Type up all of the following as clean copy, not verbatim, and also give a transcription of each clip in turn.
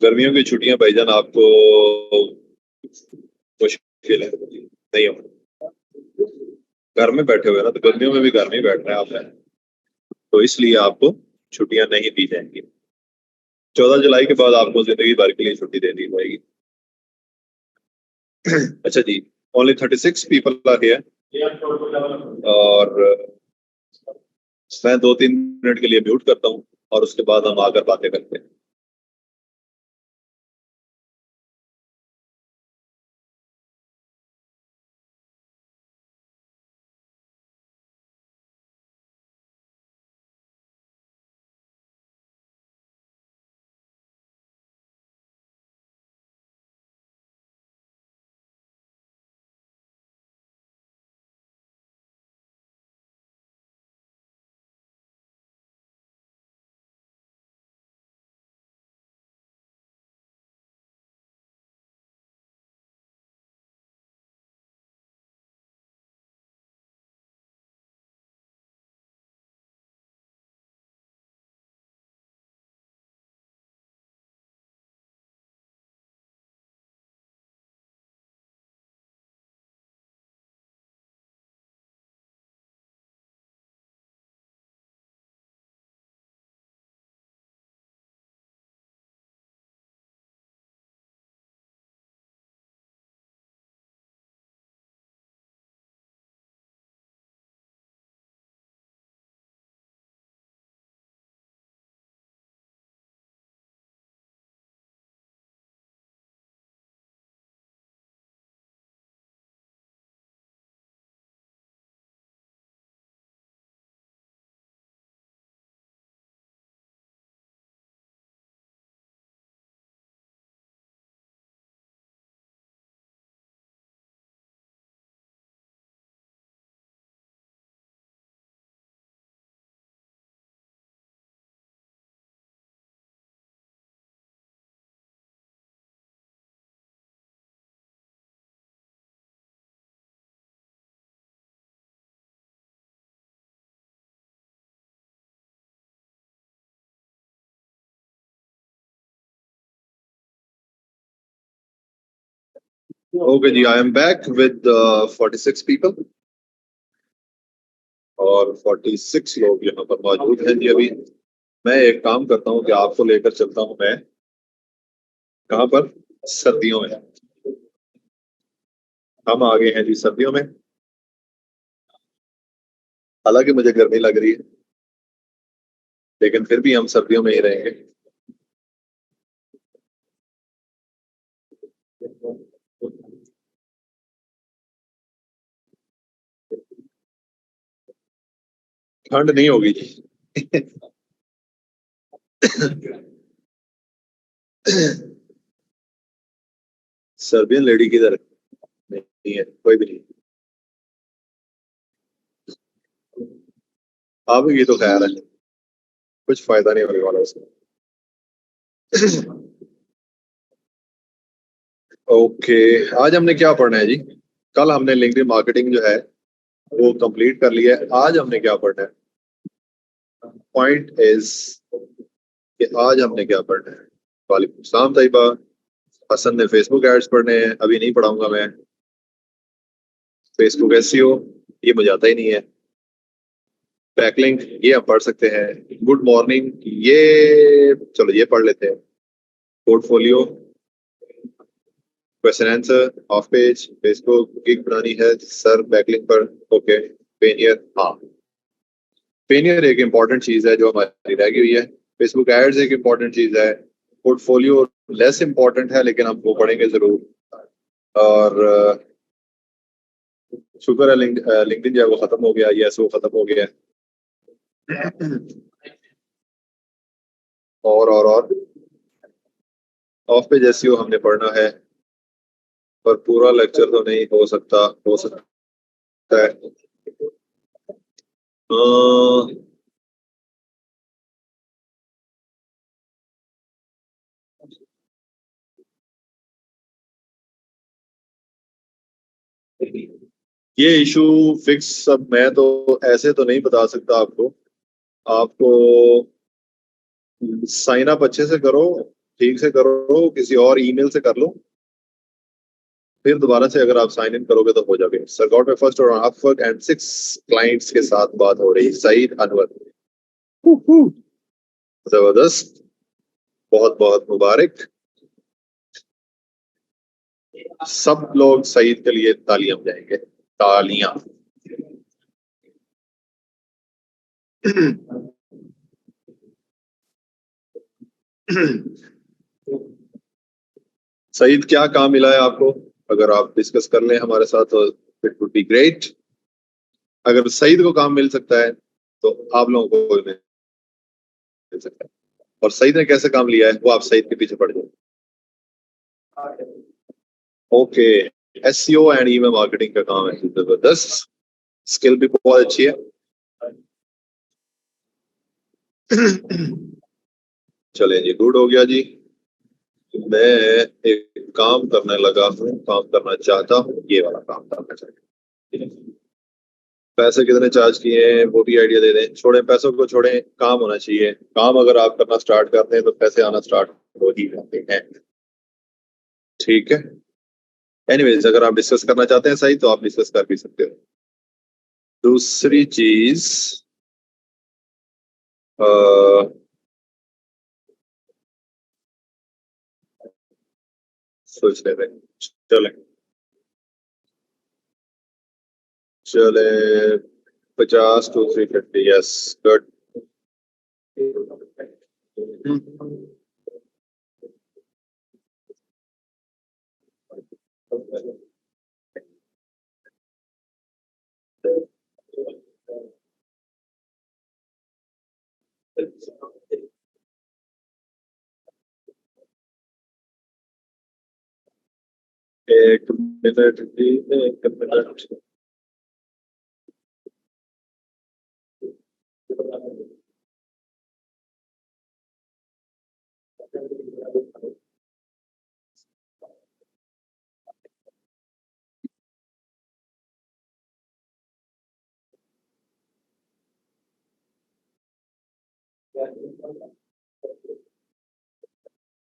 गर्मियों की छुट्टियां भाईजान आपको मुश्किल है, नहीं हो। घर में बैठे हुए ना, तो गर्मियों में भी घर में ही बैठ रहे हैं आपने, तो इसलिए आपको छुट्टियां नहीं दी जाएंगी। 14 जुलाई के बाद आपको जिंदगी भर के लिए छुट्टी दे दी जाएगी। अच्छा जी, ओनली 36 पीपल आर हियर। और मैं 2-3 मिनट के लिए म्यूट करता हूँ और उसके बाद हम आकर बातें करते हैं। ओके जी, I am back with 46 people और 46 लोग यहाँ पर मौजूद हैं जी। अभी मैं एक काम करता हूँ कि आपको लेकर चलता हूँ मैं कहाँ पर, सर्दियों में। हम आ गए हैं जी सर्दियों में, हालांकि मुझे गर्मी लग रही है लेकिन फिर भी हम सर्दियों में ही रहेंगे। ठंड नहीं होगी जी। सर्बियन लेडी किधर नहीं है, कोई भी नहीं। आप ये तो खैर है, कुछ फायदा नहीं होने वाला उसका। ओके, आज हमने क्या पढ़ना है जी? कल हमने लिंक्डइन मार्केटिंग जो है वो कंप्लीट कर लिया है। आज हमने क्या पढ़ना है? पॉइंट इज कि आज हमने क्या पढ़ना है। वालेकुम सलाम तैयबा। हसन ने फेसबुक एड्स पढ़ने हैं, अभी नहीं पढ़ाऊंगा मैं। फेसबुक एसईओ ये मुझे आता ही नहीं है। बैकलिंक ये हम पढ़ सकते हैं। गुड मॉर्निंग ये चलो ये पढ़ लेते हैं। Portfolio, question answer, of page, Facebook gig बनानी है सर बैकलिंक पर। ओके, पेनियर, हाँ पेनियर एक इंपॉर्टेंट चीज है जो हमारी रह गई हुई है। फेसबुक एड्स एक इंपॉर्टेंट चीज है। पोर्टफोलियो लेस इंपॉर्टेंट है लेकिन हम वो पढ़ेंगे जरूर। और शुक्र है लिंक्डइन जो है वो खत्म हो गया, यस वो खत्म हो गया है। और ऑफ पेज एसईओ हमने पढ़ना है, पर पूरा लेक्चर तो नहीं हो सकता, हो सकता है ये इशू फिक्स सब मैं तो ऐसे तो नहीं बता सकता आपको। आपको साइन अप अच्छे से करो, ठीक से करो, किसी और ईमेल से कर लो, फिर दोबारा से अगर आप साइन इन करोगे तो हो जाओगे। सरगॉट में फर्स्ट और अपवर्क एंड 6 क्लाइंट्स के साथ बात हो रही। सईद अनवर, जबरदस्त, बहुत बहुत मुबारक। सब लोग सईद के लिए तालियां बजाएंगे, तालियां। सईद, क्या काम मिला है आपको? अगर आप डिस्कस कर लें हमारे साथ तो इट वुड बी ग्रेट। अगर सईद को काम मिल सकता है तो आप लोगों को भी मिल सकता है। और सईद ने कैसे काम लिया है वो आप सईद के पीछे पड़ जाए। Okay, SEO and email marketing का काम है, जबरदस्त, स्किल भी बहुत अच्छी है। चलें जी, गुड हो गया जी। मैं एक काम करने लगा हूँ, काम करना चाहता हूँ, ये वाला काम करना चाहता हूँ। पैसे कितने चार्ज किए हैं वो भी आइडिया दे दें। छोड़ें पैसों को, छोड़ें, काम होना चाहिए। काम अगर आप करना स्टार्ट करते हैं तो पैसे आना स्टार्ट हो ही जाते हैं। ठीक है, एनीवेज अगर आप डिस्कस करना चाहते हैं सही तो आप डिस्कस कर भी सकते हो। दूसरी चीज सोच ले रहे, चले चले 50 to 350, यस गुड। एक मिनट जी, एक मिनट।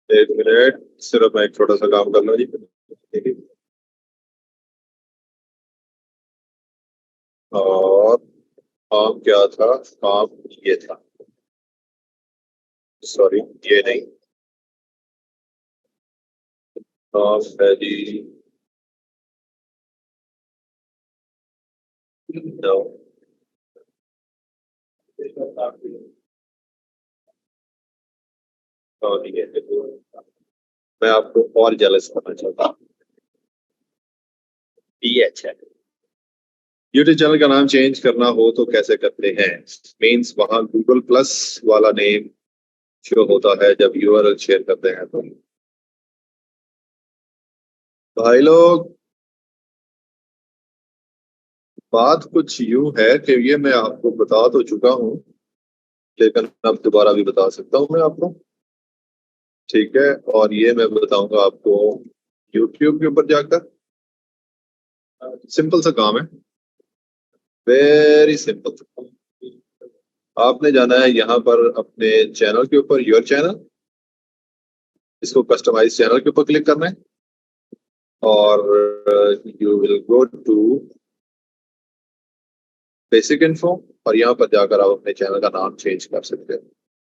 एक मिनट, सिर्फ मैं एक छोटा सा काम कर लूँ जी। और काम क्या था? काम ये था, सॉरी ये नहीं, काम है जी, नो। और ये है। मैं आपको और जेलस करना चाहता हूँ, ये अच्छा है। यूट्यूब चैनल का नाम चेंज करना हो तो कैसे करते हैं? मीन्स वहां गूगल प्लस वाला नेम शो होता है जब यूआरएल शेयर करते हैं तो। भाई लोग, बात कुछ यूं है कि ये मैं आपको बता तो चुका हूँ, लेकिन अब दोबारा भी बता सकता हूँ मैं आपको। ठीक है, और ये मैं बताऊंगा आपको यूट्यूब के ऊपर जाकर। सिंपल सा काम है, वेरी सिंपल। आपने जाना है यहाँ पर अपने चैनल के ऊपर, योर चैनल, इसको कस्टमाइज चैनल के ऊपर क्लिक करना है और you will go to basic info, और यहाँ पर जाकर आप अपने चैनल का नाम चेंज कर सकते हैं।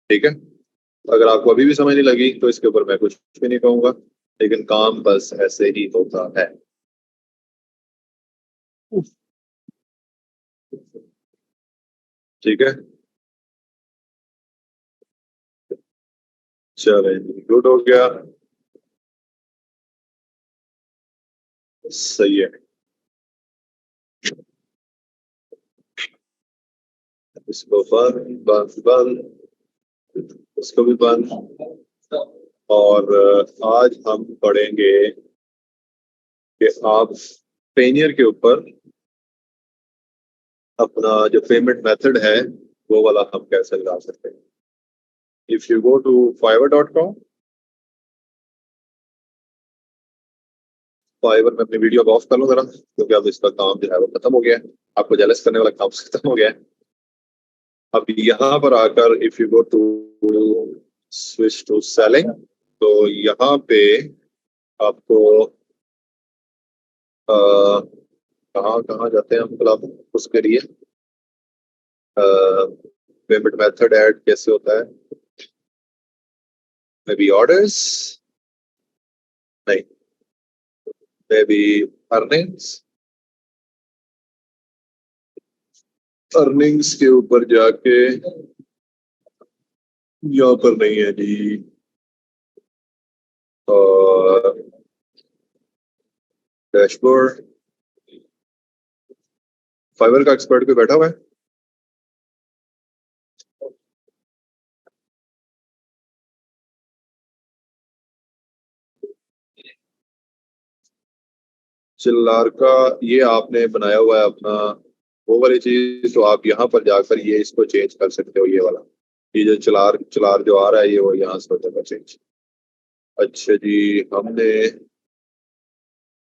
ठीक है, अगर आपको अभी भी समझ नहीं लगी तो इसके ऊपर मैं कुछ भी नहीं कहूंगा, लेकिन काम बस ऐसे ही होता है। ठीक है, चलो गुड हो गया, सही है। इसको बंद बंद बंद, इसको भी बंद। और आज हम पढ़ेंगे कि आप पेनियर के ऊपर अपना जो पेमेंट मेथड है वो वाला हम कैसे लगा सकते हैं। If you go to fiverr.com, Fiverr में अपनी वीडियो ऑफ कर लूं जरा, क्योंकि अब इसका काम जो है वो खत्म हो गया है, आपको जेलस करने वाला काम खत्म हो गया है। अब यहाँ पर आकर if you go to switch to selling, तो यहाँ पे आपको कहाँ कहाँ जाते हैं हम, मतलब उसके लिए पेमेंट मेथड ऐड कैसे होता है, मे बी ऑर्डर्स, नहीं, मे बी अर्निंग्स, अर्निंग्स के ऊपर जाके यहाँ पर नहीं है जी, और डैशबोर्ड, फाइवर का एक्सपर्ट भी बैठा हुआ है। चिल्लार का ये आपने बनाया हुआ है अपना वो वाली चीज, तो आप यहाँ पर जाकर ये इसको चेंज कर सकते हो, ये वाला, ये जो चिलार चिलार जो आ रहा है ये वो यहाँ से हो जाएगा चेंज। अच्छा जी, हमने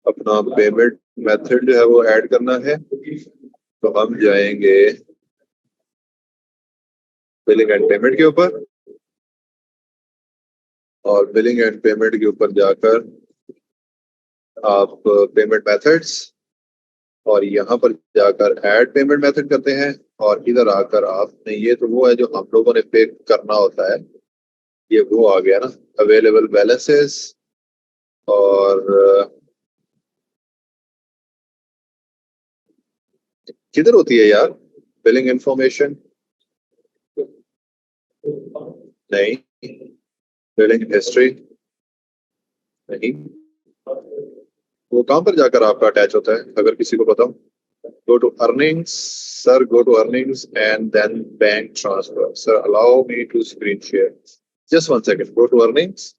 अपना पेमेंट मेथड जो है वो ऐड करना है, तो हम जाएंगे बिलिंग एंड पेमेंट के ऊपर, और बिलिंग एंड पेमेंट के ऊपर जाकर आप पेमेंट मेथड्स, और यहाँ पर जाकर ऐड पेमेंट मेथड करते हैं, और इधर आकर आपने ये तो वो है जो हम लोगों ने पे करना होता है, ये वो आ गया ना, अवेलेबल बैलेंसेस, और किधर होती है यार बिलिंग इंफॉर्मेशन, नहीं, बिलिंग हिस्ट्री नहीं, वो कहाँ पर जाकर आपका अटैच होता है अगर किसी को बताऊं, go to earnings, sir, go to earnings and then bank transfer, sir, allow me to screen share, just 1 second, go to earnings,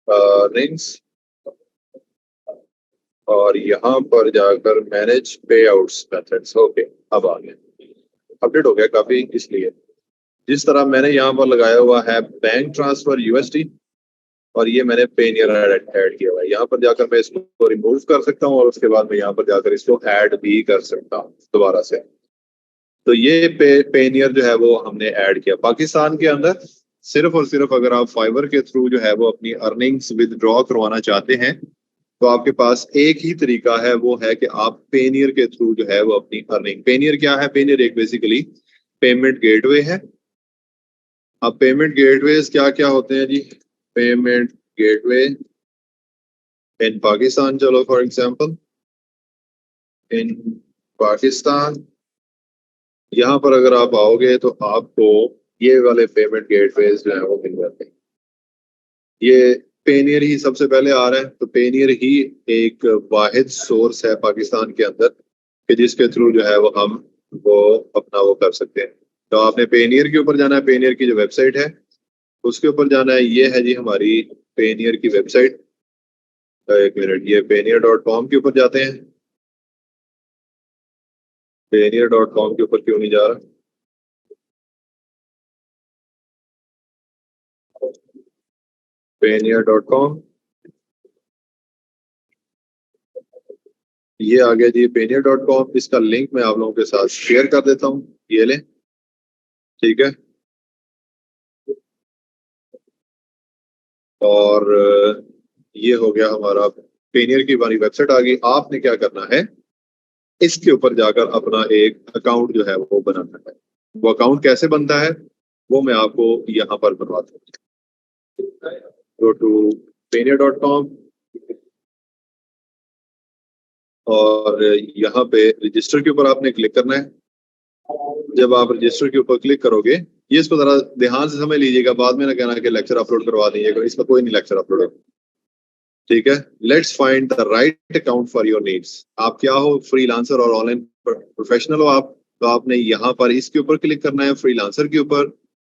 earnings, और यहाँ पर जाकर मैनेज पे आउट्स मेथड्स, ओके, अब आ गया, अपडेट हो गया काफी, इसलिए जिस तरह मैंने यहाँ पर लगाया हुआ है बैंक ट्रांसफर यूएसडी, और ये मैंने पेनियर ऐड किया हुआ है, यहाँ पर जाकर मैं इसको रिमूव कर सकता हूँ, और उसके बाद मैं यहाँ पर जाकर इसको ऐड भी कर सकता हूँ दोबारा से। तो ये पेनियर जो है वो हमने ऐड किया पाकिस्तान के अंदर। सिर्फ और सिर्फ अगर आप फाइवर के थ्रू जो है वो अपनी अर्निंग्स विदड्रॉ करवाना चाहते हैं, तो आपके पास एक ही तरीका है, वो है कि आप पेनियर के थ्रू जो है वो अपनी अर्निंग, पेनियर क्या है, पेनियर एक बेसिकली पेमेंट गेटवे है। अब पेमेंट गेटवेज क्या क्या होते हैं जी, पेमेंट गेटवे इन पाकिस्तान, चलो फॉर एग्जांपल इन पाकिस्तान, यहाँ पर अगर आप आओगे तो आपको ये वाले पेमेंट गेटवेज जो है वो मिल जाते हैं। ये पेनियर ही सबसे पहले आ रहा है, तो पेनियर ही एक वाहिद सोर्स है पाकिस्तान के अंदर कि जिसके थ्रू जो है वो हम वो अपना वो कर सकते हैं। तो आपने पेनियर के ऊपर जाना है, पेनियर की जो वेबसाइट है उसके ऊपर जाना है, ये है जी हमारी पेनियर की वेबसाइट, एक मिनट, ये पेनियर.com के ऊपर जाते हैं, पेनियर.com के ऊपर क्यों नहीं जा रहा, पेनियर.com, ये आ गया जी पेनियर.com, इसका लिंक मैं आप लोगों के साथ शेयर कर देता हूँ, ये लें, ठीक है। और ये हो गया हमारा पेनियर की हमारी वेबसाइट आ गई। आपने क्या करना है, इसके ऊपर जाकर अपना एक अकाउंट जो है वो बनाना है। वो अकाउंट कैसे बनता है वो मैं आपको यहाँ पर बनवाता हूँ। गो टू पेनियर.com, और यहाँ पे रजिस्टर के ऊपर आपने क्लिक करना है। जब आप रजिस्टर के ऊपर क्लिक करोगे, ये इसको जरा ध्यान से समझ लीजिएगा, बाद में ना कहना कि लेक्चर अपलोड करवा दीजिएगा, इसका कोई नहीं लेक्चर अपलोड होगा, ठीक है। Let's find the right account for your needs. आप क्या हो, फ्रीलांसर और ऑनलाइन प्रोफेशनल हो आप, तो आपने यहाँ पर इसके ऊपर क्लिक करना है, फ्रीलांसर के ऊपर।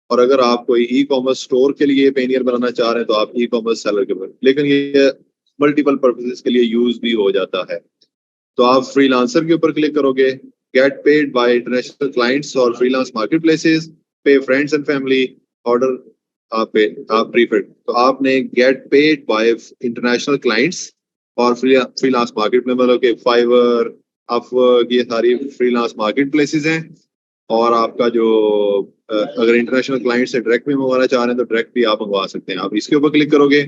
और अगर आप कोई ई कॉमर्स स्टोर के लिए पेनियर बनाना चाह रहे हैं तो आप ई कॉमर्स सेलर के ऊपर, लेकिन ये मल्टीपल पर्पसेस के लिए यूज भी हो जाता है। तो आप फ्रीलांसर के ऊपर क्लिक करोगे, get paid by international clients और फ्रीलांस मार्केट प्लेसेस, पे फ्रेंड्स एंड फैमिली, ऑर्डर आप प्रीफर्ड, तो आपने get paid by international clients और फ्रीलांस मार्केट में मतलब कि फाइवर, अपवर्क, ये सारी फ्रीलांस मार्केट प्लेसेस हैं। और आपका जो अगर इंटरनेशनल क्लाइंट से डायरेक्ट भी मंगवाना चाह रहे हैं तो डायरेक्ट भी आप मंगवा सकते हैं। आप इसके ऊपर क्लिक करोगे।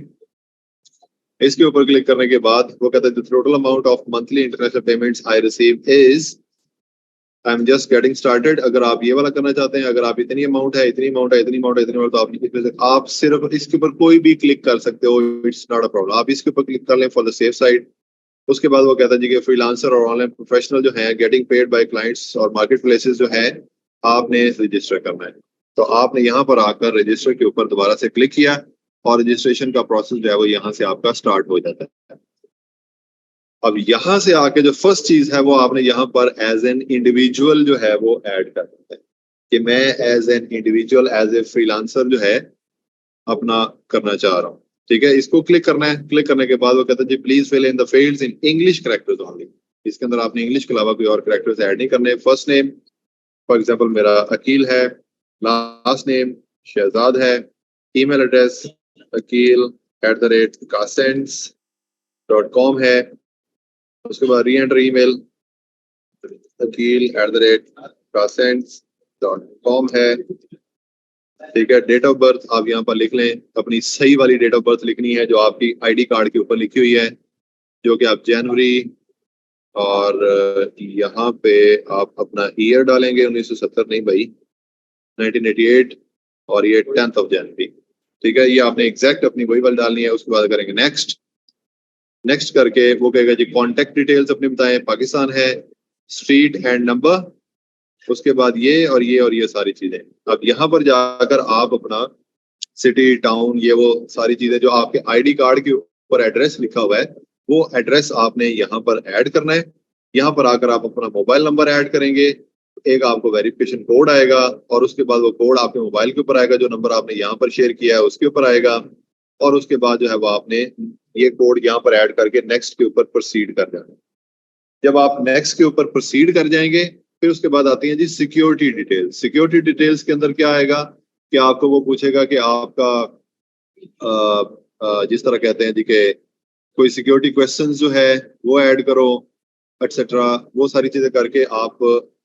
इसके ऊपर क्लिक करने के बाद वो कहता है the total amount of monthly international payments I receive is, I am just getting started. अगर आप ये वाला करना चाहते हैं, अगर आप इतनी अमाउंट है, इतनी अमाउंट है, इतनी अमाउंट है, इतनी अमाउंट, तो आप इसमें से आप सिर्फ इसके ऊपर कोई भी क्लिक कर सकते हो। It's not a problem. आप इसके ऊपर क्लिक कर लें फॉर द सेफ साइड। उसके बाद वो कहता है जी कि फ्रीलांसर और ऑनलाइन प्रोफेशनल जो है गेटिंग पेड बाय क्लाइंट्स और मार्केट प्लेसेस जो है, आपने रजिस्टर करना है। तो आपने यहाँ पर आकर रजिस्टर के ऊपर दोबारा से क्लिक किया और रजिस्ट्रेशन का प्रोसेस जो है वो यहाँ से आपका स्टार्ट हो जाता है। अब यहाँ से आके जो फर्स्ट चीज है वो आपने यहाँ पर एज एन इंडिविजुअल जो है वो ऐड कर देता है कि मैं as an individual as a freelancer जो है अपना करना चाह रहा हूँ। ठीक है, इसको क्लिक करना है। क्लिक करने के बाद वो कहता है जी please fill in the fields in English characters only. इसके अंदर आपने इंग्लिश के अलावा कोई और कैरेक्टर्स ऐड नहीं करने। फर्स्ट नेम फॉर एग्जांपल मेरा अकील है, लास्ट नेम शहजाद है, ईमेल एड्रेस akil@kasens.com है। उसके बाद री एंटर ईमेल akil@kasens.com है। ठीक है, डेट ऑफ बर्थ आप यहाँ पर लिख लें, अपनी सही वाली डेट ऑफ बर्थ लिखनी है जो आपकी आईडी कार्ड के ऊपर लिखी हुई है, जो कि आप जनवरी, और यहाँ पे आप अपना ईयर डालेंगे 1970 नहीं भाई, 1988, और ये 10th ऑफ जनवरी। ठीक है, ये आपने एग्जैक्ट अपनी वही वाली डालनी है। उसके बाद करेंगे नेक्स्ट। नेक्स्ट करके वो कहेगा जी कॉन्टेक्ट डिटेल्स अपनी बताएं, पाकिस्तान है, स्ट्रीट एंड नंबर, उसके बाद ये और ये और ये सारी चीजें। अब यहाँ पर जाकर आप अपना सिटी, टाउन, ये वो सारी चीजें जो आपके आईडी कार्ड के ऊपर एड्रेस लिखा हुआ है, वो एड्रेस आपने यहाँ पर ऐड करना है। यहाँ पर आकर आप अपना मोबाइल नंबर ऐड करेंगे, एक आपको वेरिफिकेशन कोड आएगा, और उसके बाद वो कोड आपके मोबाइल के ऊपर आएगा, जो नंबर आपने यहाँ पर शेयर किया है उसके ऊपर आएगा। और उसके बाद जो है वो आपने ये कोड यहाँ पर ऐड करके नेक्स्ट के ऊपर प्रोसीड कर जाना। जब आप नेक्स्ट के ऊपर प्रोसीड कर जाएंगे, फिर उसके बाद आती है जी सिक्योरिटी डिटेल्स। सिक्योरिटी डिटेल्स के अंदर क्या आएगा कि आपको वो पूछेगा कि आपका जिस तरह कहते हैं जी कि कोई सिक्योरिटी क्वेश्चंस जो है वो ऐड करो, एक्सेट्रा, वो सारी चीजें करके आप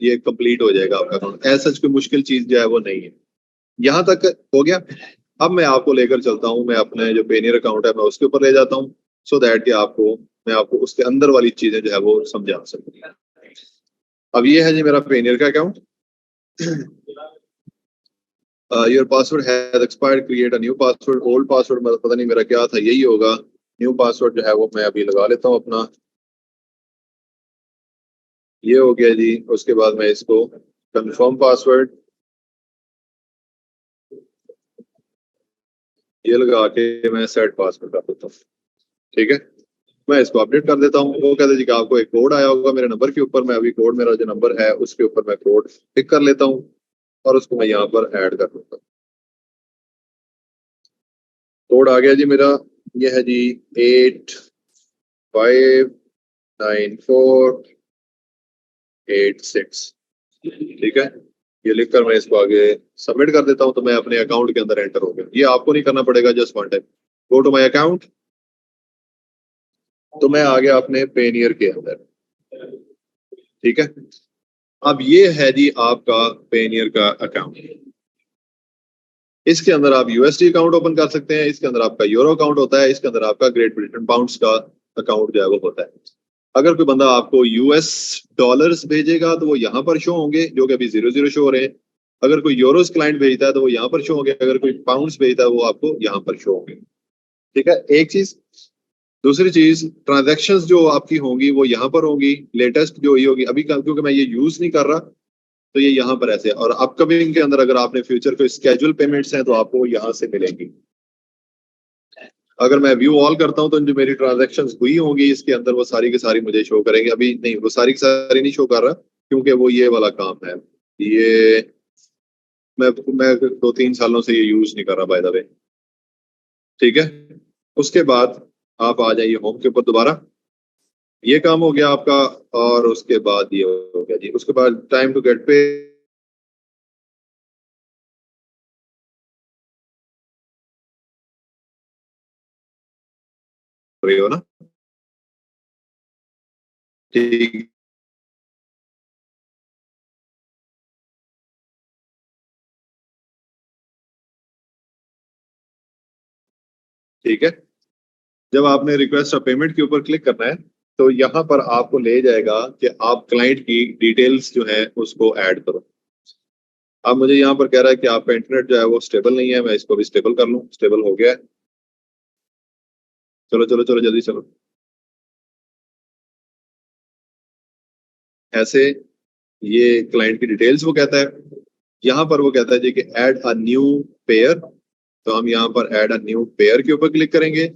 ये कंप्लीट हो जाएगा आपका अकाउंट। ऐसा कोई मुश्किल चीज जो है वो नहीं है। यहाँ तक हो गया। अब मैं आपको लेकर चलता हूँ, मैं अपने जो पेनियर अकाउंट है मैं उसके ऊपर ले जाता हूँ, सो दैट कि आपको मैं आपको उसके अंदर वाली चीजें जो है वो समझा सकूँ। अब ये है जी मेरा पेनियर का account. Your password has expired, create a new password. Old password मतलब पता नहीं मेरा क्या था, यही होगा। न्यू पासवर्ड जो है वो मैं अभी लगा लेता हूँ अपना। ये हो गया जी। उसके बाद मैं इसको कंफर्म पासवर्ड ये लगा के मैं सेट पासवर्ड कर देता हूँ। ठीक है, मैं इसको अपडेट कर देता हूँ। वो कहते हैं जी कि आपको एक कोड आया होगा मेरे नंबर के ऊपर। मैं अभी कोड, मेरा जो नंबर है उसके ऊपर मैं कोड टिक कर लेता हूँ और उसको मैं यहाँ पर ऐड कर देता हूँ। कोड आ गया जी मेरा। ये है जी 859486। ठीक है, ये लिखकर मैं इसको आगे सबमिट कर देता हूँ, तो मैं अपने अकाउंट के अंदर एंटर हो गया। ये आपको नहीं करना पड़ेगा, just one time go to my account. तो मैं आ गया अपने पेनियर के अंदर। ठीक है, अब ये है जी आपका पेनियर का अकाउंट। इसके अंदर आप यूएसडी अकाउंट ओपन कर सकते हैं, इसके अंदर आपका यूरो अकाउंट होता है, इसके अंदर आपका ग्रेट ब्रिटेन पाउंड्स का अकाउंट जो है वो होता है। अगर कोई बंदा आपको यूएस डॉलर्स भेजेगा तो वो यहाँ पर शो होंगे, जो कि अभी 00 शो हो रहे हैं। अगर कोई यूरोस क्लाइंट भेजता है तो वो यहाँ पर शो होंगे, अगर कोई पाउंड्स भेजता है वो आपको यहाँ पर शो होंगे। ठीक है, एक चीज। दूसरी चीज, ट्रांजैक्शंस जो आपकी होंगी वो यहाँ पर होंगी। लेटेस्ट जो ये होगी अभी क्योंकि मैं ये यूज नहीं कर रहा, तो ये यहाँ पर ऐसे। और अपकमिंग के अंदर अगर आपने फ्यूचर को स्केड्यूल पेमेंट्स हैं तो आपको यहाँ से मिलेंगी। अगर मैं व्यू ऑल करता हूँ तो जो मेरी ट्रांजैक्शंस हुई होंगी इसके अंदर वो सारी की सारी मुझे शो करेंगे। अभी नहीं, वो सारी की सारी नहीं शो कर रहा, क्योंकि वो ये वाला काम है। ये मैं 2-3 सालों से ये यूज नहीं कर रहा बाय द वे। ठीक है, उसके बाद आप आ जाइए होम के ऊपर दोबारा। ये काम हो गया आपका। और उसके बाद ये हो गया जी। उसके बाद टाइम टू गेट पे हो ना। ठीक ठीक है। जब आपने रिक्वेस्ट ऑफ पेमेंट के ऊपर क्लिक करना है तो यहाँ पर आपको ले जाएगा कि आप क्लाइंट की डिटेल्स जो है उसको ऐड करो। अब मुझे यहाँ पर कह रहा है कि आपका इंटरनेट जो है वो स्टेबल नहीं है, मैं इसको भी स्टेबल कर लूँ। स्टेबल हो गया है। चलो चलो चलो जल्दी चलो। ऐसे ये क्लाइंट की डिटेल्स वो कहता है। यहाँ पर वो कहता है जी कि ऐड अ न्यू पेयर, तो हम यहाँ पर ऐड अ न्यू पेयर के ऊपर क्लिक करेंगे।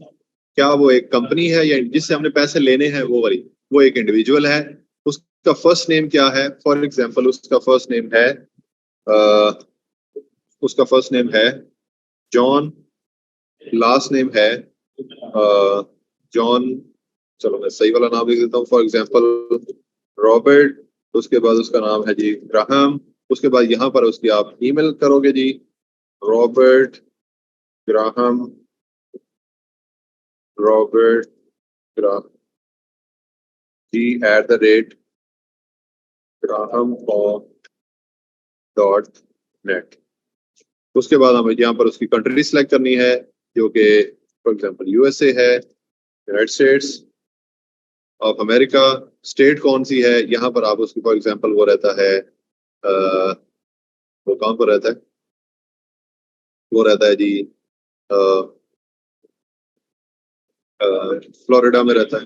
क्या वो एक कंपनी है या जिससे हमने पैसे लेने हैं वो वाली, वो एक इंडिविजुअल है। उसका फर्स्ट नेम क्या है? फॉर एग्जाम्पल उसका फर्स्ट नेम है उसका फर्स्ट नेम है जॉन, लास्ट नेम है जॉन। चलो मैं सही वाला नाम लिख देता हूँ, फॉर एग्जाम्पल रॉबर्ट। उसके बाद उसका नाम है जी ग्राहम। उसके बाद यहाँ पर उसकी आप ईमेल करोगे जी, रॉबर्ट ग्राहम, रॉबर्ट ग्राहम जी @ ग्राहम डॉट नेट। उसके बाद हमें यहाँ पर उसकी कंट्री सिलेक्ट करनी है जो कि फॉर एग्जांपल यूएसए है, United states of America. State कौन सी है? यहाँ पर आप उसकी फॉर एग्जांपल वो रहता है वो कहाँ पर रहता है? वो रहता है जी फ्लोरिडा में रहता है।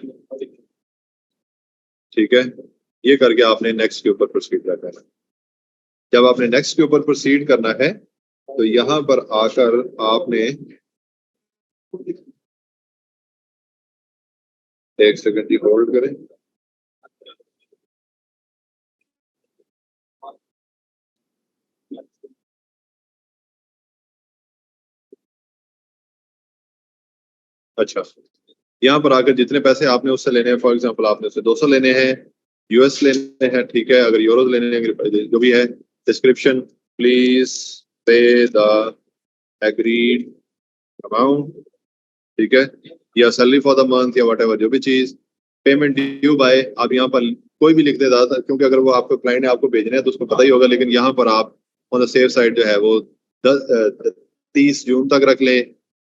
ठीक है, ये करके आपने नेक्स्ट के ऊपर प्रोसीड करना है। जब आपने नेक्स्ट के ऊपर प्रोसीड करना है तो यहाँ पर आकर आपने एक सेकंड की होल्ड करें। अच्छा, यहाँ पर आकर जितने पैसे आपने उससे लेने हैं, फॉर एग्जांपल आपने उससे 200 लेने हैं, यूएस लेने हैं, ठीक है, अगर यूरोज लेने हैं, जो भी है। Description, please pay the agreed amount, ठीक है, या सैलरी फॉर द मंथ या वट एवर, जो भी चीज। पेमेंट ड्यू बाय, आप यहाँ पर कोई भी लिख दे ज्यादातर, क्योंकि अगर वो आपको क्लाइंट ने आपको भेजने हैं तो उसको पता ही होगा, लेकिन यहाँ पर आप ऑन द सेफ साइड जो है वो 30 जून तक रख ले।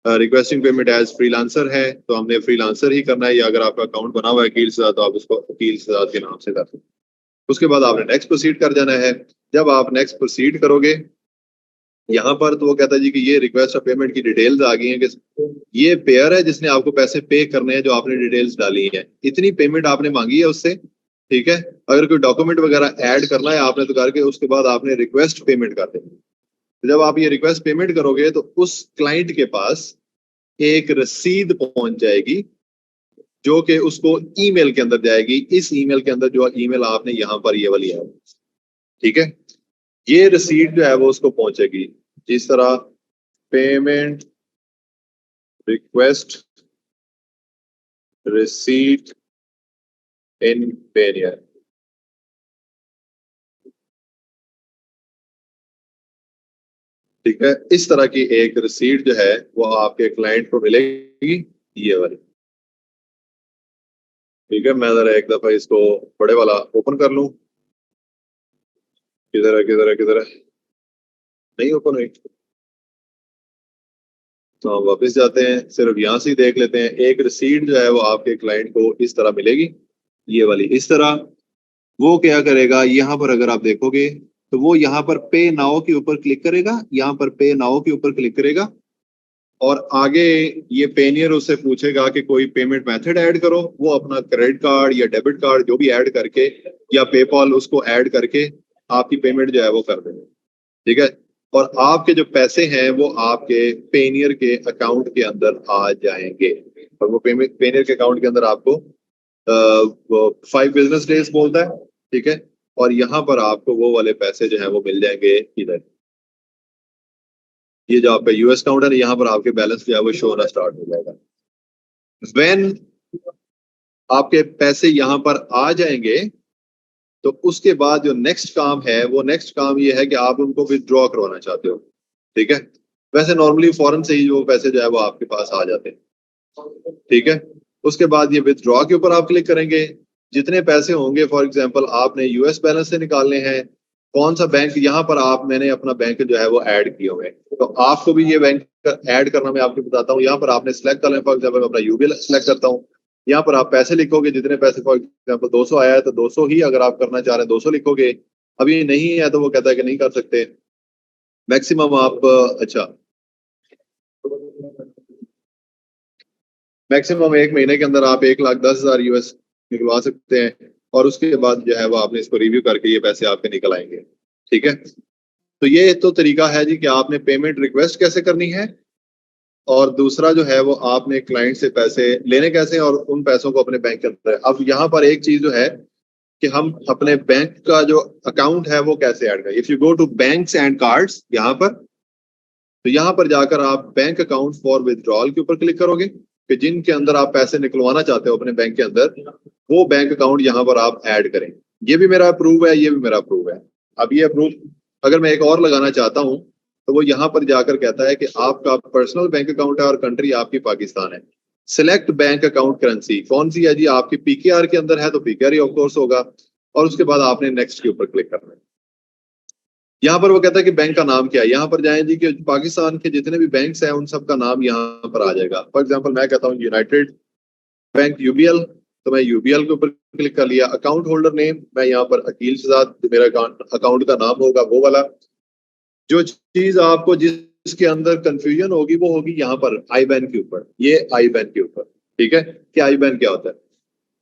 रिक्वेस्टिंग पेमेंट एज फ्रीलांसर है तो हमने फ्रीलांसर ही करना है, या अगर आपका अकाउंट बना हुआ है वकील से तो आप उसको वकील से के नाम से कर सकते हैं। उसके बाद आपने नेक्स्ट प्रोसीड कर जाना है। जब आप नेक्स्ट प्रोसीड करोगे यहाँ पर तो वो कहता है जी कि ये रिक्वेस्ट ऑफ पेमेंट की डिटेल्स आ गई हैं कि ये पेयर है जिसने आपको पैसे पे करने हैं जो आपने डिटेल्स डाली हैं, इतनी पेमेंट आपने मांगी है उससे। ठीक है, अगर कोई डॉक्यूमेंट वगैरह ऐड करना है आपने तो करके उसके बाद आपने रिक्वेस्ट पेमेंट कर देनी। तो जब आप ये रिक्वेस्ट पेमेंट करोगे तो उस क्लाइंट के पास एक रसीद पहुंच जाएगी जो कि उसको ईमेल के अंदर जाएगी। इस ईमेल के अंदर जो ईमेल आपने यहाँ पर ये वाली है, ठीक है, ये रसीद जो है वो उसको पहुंचेगी। जिस तरह पेमेंट रिक्वेस्ट रिसीट इन पेनियर, ठीक है, इस तरह की एक रिसीट जो है वो आपके क्लाइंट को मिलेगी, ये वाली। ठीक है, मैं जरा एक दफा इसको बड़े वाला ओपन कर लूं। किधर है किधर है किधर है? नहीं ओपन हुई। तो हम वापस जाते हैं, सिर्फ यहाँ से ही देख लेते हैं। एक रिसीट जो है वो आपके क्लाइंट को इस तरह मिलेगी, ये वाली इस तरह। वो क्या करेगा, यहाँ पर अगर आप देखोगे तो वो यहाँ पर पे नाउ के ऊपर क्लिक करेगा, यहाँ पर पे नाउ के ऊपर क्लिक करेगा और आगे ये पेनियर उससे पूछेगा कि कोई पेमेंट मेथड ऐड करो। वो अपना क्रेडिट कार्ड या डेबिट कार्ड जो भी ऐड करके या पेपॉल उसको ऐड करके आपकी पेमेंट जो है वो कर देंगे। ठीक है, और आपके जो पैसे हैं वो आपके पेनियर के अकाउंट के अंदर आ जाएंगे। और वो पेनियर के अकाउंट के अंदर आपको 5 बिजनेस डेज बोलता है, ठीक है, और यहाँ पर आपको वो वाले पैसे जो है वो मिल जाएंगे इधर। ये जो आपका यूएस अकाउंट है यहाँ पर आपके बैलेंस जो है वो शो होना स्टार्ट हो जाएगा। व्हेन आपके पैसे यहाँ पर आ जाएंगे तो उसके बाद जो नेक्स्ट काम है वो नेक्स्ट काम ये है कि आप उनको विथड्रॉ करवाना चाहते हो। ठीक है, वैसे नॉर्मली फॉरन से ही वो पैसे जो है वो आपके पास आ जाते हैं। ठीक है, उसके बाद ये विथड्रॉ के ऊपर आप क्लिक करेंगे। जितने पैसे होंगे, फॉर एग्जांपल आपने यूएस बैलेंस से निकालने हैं, कौन सा बैंक, यहाँ पर मैंने अपना बैंक जो है वो ऐड किए हुए हैं। तो आपको भी ये बैंक ऐड करना मैं आपको बताता हूँ। यहाँ पर आपने सिलेक्ट करना है, फॉर एग्जाम्पल अपना यूबीएल सेलेक्ट करता हूँ। यहाँ पर आप पैसे लिखोगे, जितने पैसे, फॉर एग्जाम्पल 200 आया है तो 200 ही अगर आप करना चाह रहे हैं 200 लिखोगे। अभी नहीं है तो वो कहता है कि नहीं कर सकते। मैक्सिमम आप मैक्सिमम एक महीने के अंदर आप 1,10,000 यूएस निकलवा सकते हैं, और उसके बाद जो है वो आपने इसको रिव्यू करके ये पैसे आपके निकल आएंगे। ठीक है, तो ये तो तरीका है जी कि आपने पेमेंट रिक्वेस्ट कैसे करनी है, और दूसरा जो है वो आपने क्लाइंट से पैसे लेने कैसे हैं, और उन पैसों को अपने बैंक के अंदर। अब यहाँ पर एक चीज जो है कि हम अपने बैंक का जो अकाउंट है वो कैसे ऐड करें। If you go to banks and cards, यहाँ पर, तो यहाँ पर जाकर आप बैंक अकाउंट फॉर विथड्रॉल के ऊपर क्लिक करोगे कि जिनके अंदर आप पैसे निकलवाना चाहते हो अपने बैंक के अंदर, वो बैंक अकाउंट यहाँ पर आप ऐड करें। ये भी मेरा अप्रूव है, ये भी मेरा अप्रूव है। अब ये अप्रूव अगर मैं एक और लगाना चाहता हूँ तो वो यहाँ पर जाकर कहता है कि आपका पर्सनल बैंक अकाउंट है और कंट्री आपकी पाकिस्तान है। सिलेक्ट बैंक अकाउंट करेंसी कौन सी है जी, आपकी पीकेआर के अंदर है तो पीकेआर ही ऑफ कोर्स होगा, और उसके बाद आपने नेक्स्ट के ऊपर क्लिक करना है। यहाँ पर वो कहता है कि बैंक का नाम क्या है, यहाँ पर जाएं जी कि पाकिस्तान के जितने भी बैंक्स हैं उन सब का नाम यहाँ पर आ जाएगा। फॉर एग्जांपल मैं कहता हूँ यूनाइटेड बैंक यूबीएल, तो मैं यूबीएल के ऊपर क्लिक कर लिया। अकाउंट होल्डर नेम मैं यहाँ पर अकील शहजाद, मेरा अकाउंट का नाम होगा वो वाला। जो चीज आपको जिसके अंदर कंफ्यूजन होगी वो होगी यहाँ पर आई बैन के ऊपर, ये आई बैन के ऊपर। ठीक है, कि आई बैन क्या होता है।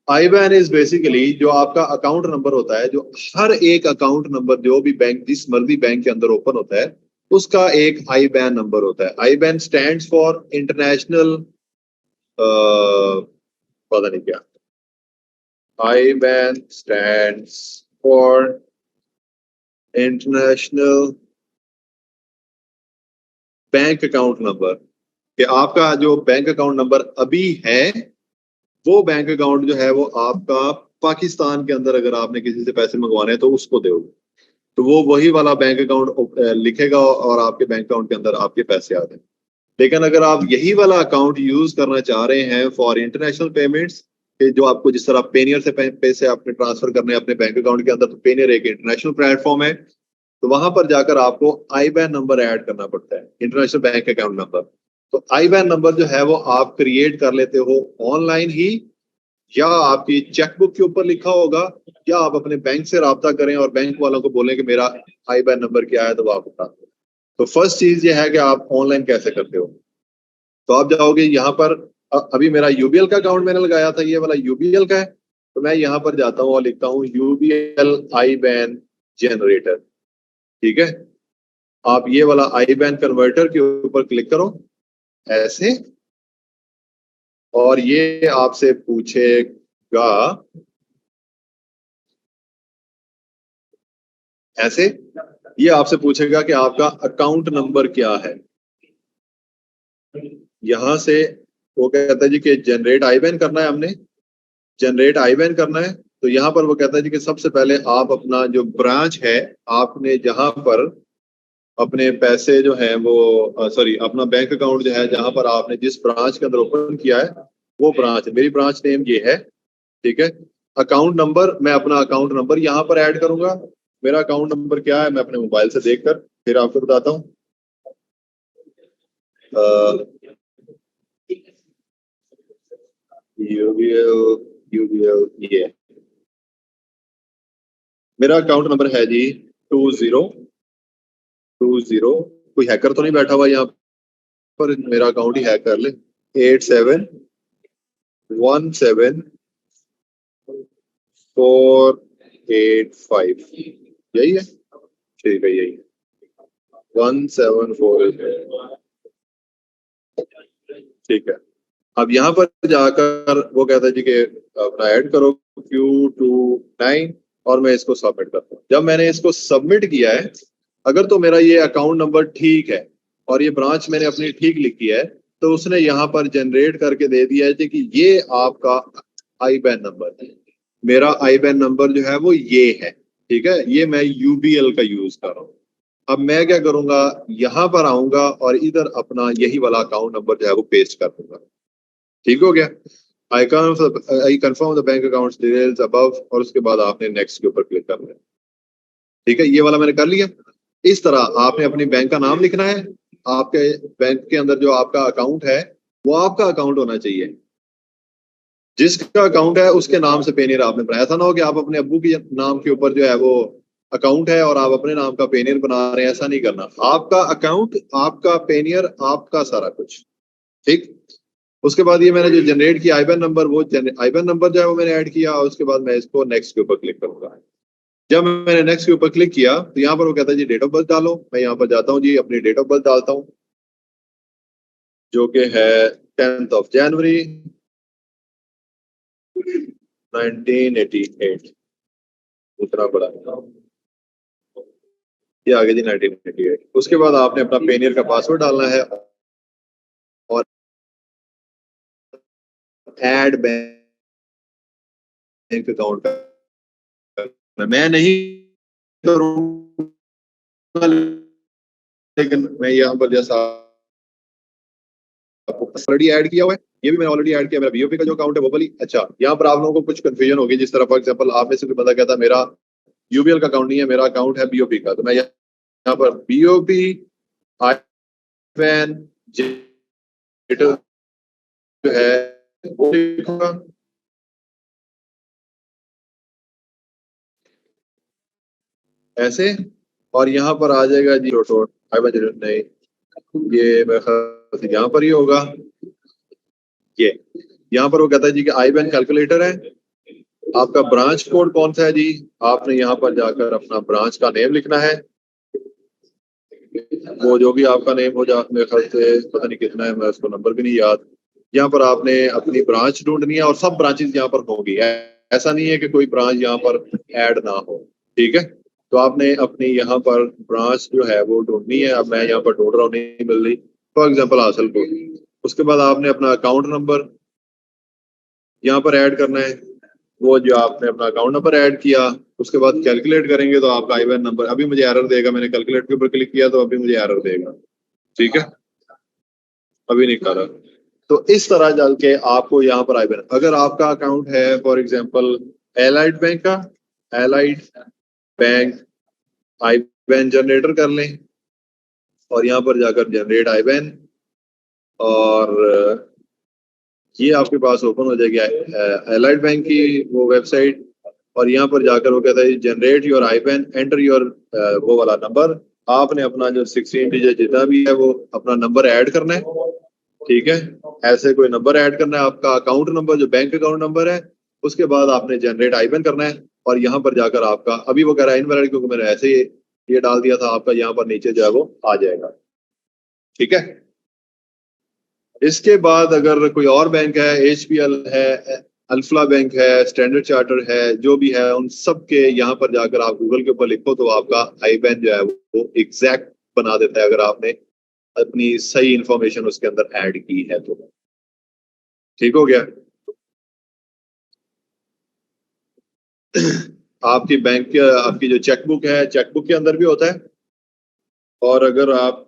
आईबैन इज बेसिकली जो आपका अकाउंट नंबर होता है, जो हर एक अकाउंट नंबर जो भी बैंक, जिस मर्जी बैंक के अंदर ओपन होता है, उसका एक आईबैन नंबर होता है। आईबैन स्टैंड्स फॉर इंटरनेशनल, पता नहीं क्या, IBAN stands for international bank account number, कि आपका जो बैंक अकाउंट नंबर अभी है वो बैंक अकाउंट जो है वो आपका पाकिस्तान के अंदर अगर आपने किसी से पैसे मंगवाने हैं तो उसको दोगे, तो वो वही वाला बैंक अकाउंट लिखेगा और आपके बैंक अकाउंट के अंदर आपके पैसे आ जाए। लेकिन अगर आप यही वाला अकाउंट यूज करना चाह रहे हैं फॉर इंटरनेशनल पेमेंट्स, कि जो आपको जिस तरह पेनियर से पैसे आपने ट्रांसफर करने हैं अपने बैंक अकाउंट के अंदर, तो पेनियर एक इंटरनेशनल प्लेटफॉर्म है, तो वहां पर जाकर आपको आईबैन नंबर ऐड करना पड़ता है, इंटरनेशनल बैंक अकाउंट नंबर। तो आईबैन नंबर जो है वो आप क्रिएट कर लेते हो ऑनलाइन ही, या आपकी चेकबुक के ऊपर लिखा होगा, या आप अपने बैंक से राब्ता करें और बैंक वालों को बोलें कि मेरा आईबैन नंबर क्या है, तो वो आप बता दें। तो फर्स्ट चीज ये है कि आप ऑनलाइन कैसे करते हो। तो आप जाओगे यहाँ पर, अभी मेरा यूबीएल का अकाउंट मैंने लगाया था, ये वाला यूबीएल का है, तो मैं यहाँ पर जाता हूँ और लिखता हूँ यूबीएल आईबैन जनरेटर। ठीक है, आप ये वाला आईबैन कन्वर्टर के ऊपर क्लिक करो ऐसे, और ये आपसे पूछेगा ऐसे, ये आपसे पूछेगा कि आपका अकाउंट नंबर क्या है। यहां से वो कहता है जी कि जनरेट आईबैन करना है, हमने जनरेट आईबैन करना है। तो यहाँ पर वो कहता है जी कि सबसे पहले आप अपना जो ब्रांच है, आपने जहां पर अपने पैसे जो है वो सॉरी अपना बैंक अकाउंट जो है जहां पर आपने जिस ब्रांच के अंदर ओपन किया है वो ब्रांच, मेरी ब्रांच नेम ये है। ठीक है, अकाउंट नंबर मैं अपना अकाउंट नंबर यहाँ पर ऐड करूंगा। मेरा अकाउंट नंबर क्या है मैं अपने मोबाइल से देखकर फिर आपको बताता हूँ। ये मेरा अकाउंट नंबर है जी 2020, कोई हैकर तो नहीं बैठा हुआ यहाँ पर, मेरा अकाउंट ही हैक कर ले। 871748 यही है, ठीक है यही 1748। ठीक है, अब यहाँ पर जाकर वो कहता है जी कि अपना ऐड करो Q29, और मैं इसको सबमिट करता हूँ। जब मैंने इसको सबमिट किया है, अगर तो मेरा ये अकाउंट नंबर ठीक है और ये ब्रांच मैंने अपनी ठीक लिखी है, तो उसने यहाँ पर जनरेट करके दे दिया है कि ये आपका आईबैन नंबर है। मेरा आईबैन नंबर जो है वो ये है। ठीक है, ये मैं यूबीएल का यूज कर रहा हूँ। अब मैं क्या करूंगा, यहाँ पर आऊंगा और इधर अपना यही वाला अकाउंट नंबर जो है वो पेस्ट कर दूंगा। ठीक हो गया। I confirm the bank account details above, और उसके बाद आपने नेक्स्ट के ऊपर क्लिक करना है। ठीक है, ये वाला मैंने कर लिया। इस तरह आपने अपनी बैंक का नाम लिखना है। आपके बैंक के अंदर जो आपका अकाउंट है वो आपका अकाउंट होना चाहिए। जिसका अकाउंट है उसके नाम से पेनियर आपने बनाया। ऐसा ना हो कि आप अपने अब्बू के नाम के ऊपर जो है वो अकाउंट है और आप अपने नाम का पेनियर बना रहे हैं, ऐसा नहीं करना। आपका अकाउंट, आपका पेनियर, आपका सारा कुछ। ठीक। उसके बाद ये मैंने जो जनरेट किया आईबैन नंबर, वो आईबैन नंबर जो है वो मैंने ऐड किया, और उसके बाद मैं इसको नेक्स्ट के ऊपर क्लिक करूंगा। जब मैंने नेक्स्ट के ऊपर क्लिक किया तो यहाँ पर वो कहता है जी डेट ऑफ बर्थ डालो। मैं यहाँ पर जाता हूँ जी, अपनी डेट ऑफ बर्थ डालता हूँ जो कि है 10 जनवरी 1988। उतना बड़ा ये आगे जी 1988। उसके बाद आपने अपना पेनियर का पासवर्ड डालना है और ऐड बैंक अकाउंट का मैं नहीं करूंगा, लेकिन मैं यहाँ पर जैसा ऑलरेडी ऐड किया हुआ है, ये भी मैंने ऑलरेडी ऐड किया। मेरा बीओपी का जो अकाउंट है वो वाली। अच्छा, यहाँ पर आप लोगों को कुछ कंफ्यूजन होगी। जिस तरह फॉर एग्जांपल आप में से कोई बंदा कहता मेरा यूबीएल का अकाउंट नहीं है, मेरा अकाउंट है बीओपी का, तो मैं यहाँ पर बीओपी आईबैन जो है वो लिखूंगा। ऐसे, और यहाँ पर आ जाएगा जी आईबैन नहीं, ये मेरे ख्याल से यहाँ पर ही होगा। ये यहाँ पर वो कहता है जी कि आईबैन कैलकुलेटर है। आपका ब्रांच कोड कौन सा है जी, आपने यहाँ पर जाकर अपना ब्रांच का नेम लिखना है। वो जो भी आपका नेम हो जा, मेरे ख्याल से पता नहीं कितना है, मैं उसको नंबर भी नहीं याद। यहाँ पर आपने अपनी ब्रांच ढूंढनी है और सब ब्रांचेस यहाँ पर होंगी। ऐसा नहीं है कि कोई ब्रांच यहाँ पर ऐड ना हो। ठीक है, तो आपने अपनी यहाँ पर ब्रांच जो है वो ढूंढनी है। अब मैं यहाँ पर ढूंढ रहा हूँ, नहीं मिल रही। For example Hasilpur. उसके बाद आपने अपना अकाउंट नंबर यहाँ पर ऐड करना है। वो जो आपने अपना अकाउंट नंबर ऐड किया, उसके बाद कैलकुलेट करेंगे तो आपका आईबैन नंबर, अभी मुझे एरर देगा। मैंने कैलकुलेट के ऊपर क्लिक किया तो अभी मुझे एरर देगा। ठीक है, अभी नहीं कर रहा। तो इस तरह चल के आपको यहाँ पर आईबैन, अगर आपका अकाउंट है फॉर एग्जांपल एलाइड बैंक का, एलाइड बैंक आईबैन जनरेटर कर लें और यहाँ पर जाकर जनरेट आईबैन, और ये आपके पास ओपन हो जाएगी एलाइड बैंक की वो वेबसाइट। और यहाँ पर जाकर वो कहता है जनरेट योर आईबैन, एंटर योर वो वाला नंबर। आपने अपना जो 16 डिजिट जितना भी है वो अपना नंबर ऐड करना है। ठीक है, ऐसे कोई नंबर ऐड करना है, आपका अकाउंट नंबर जो बैंक अकाउंट नंबर है। उसके बाद आपने जनरेट आईबैन करना है और यहाँ पर जाकर आपका, अभी वो कह रहा है इनवैलिड क्योंकि मैंने ऐसे ही ये डाल दिया था, आपका यहाँ पर नीचे जो है वो आ जाएगा। ठीक है, इसके बाद अगर कोई और बैंक है, एचपीएल है, अल्फला बैंक है, स्टैंडर्ड चार्टर है, जो भी है, उन सब के यहाँ पर जाकर आप गूगल के ऊपर लिखो तो आपका आईबैन जो है वो एग्जैक्ट बना देता है, अगर आपने अपनी सही इंफॉर्मेशन उसके अंदर ऐड की है तो। ठीक हो गया। आपकी बैंक के, आपकी जो चेकबुक है, चेकबुक के अंदर भी होता है। और अगर आप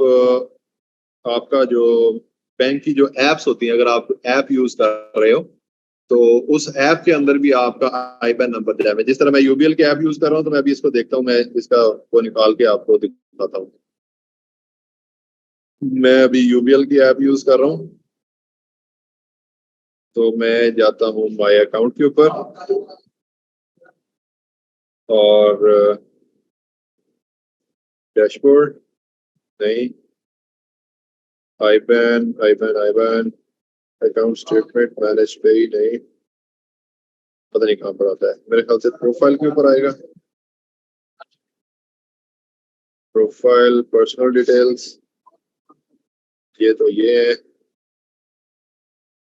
आपका जो बैंक की जो एप्स होती हैं, अगर आप ऐप यूज कर रहे हो तो उस ऐप के अंदर भी आपका आईबैन नंबर जाए। जिस तरह मैं यूबीएल की ऐप यूज कर रहा हूँ तो मैं अभी इसको देखता हूँ, मैं इसका वो निकाल के आपको दिखाता हूँ। मैं अभी यूबीएल की ऐप यूज कर रहा हूँ, तो मैं जाता हूँ माय अकाउंट के ऊपर और डैशबोर्ड नहीं, आईबैन आईबैन आईबैन अकाउंट स्टेटमेंट मैनेज पे ही नहीं, पता नहीं कहाँ पर आता है। मेरे ख्याल से प्रोफाइल के ऊपर आएगा। प्रोफाइल, पर्सनल डिटेल्स, ये तो ये है,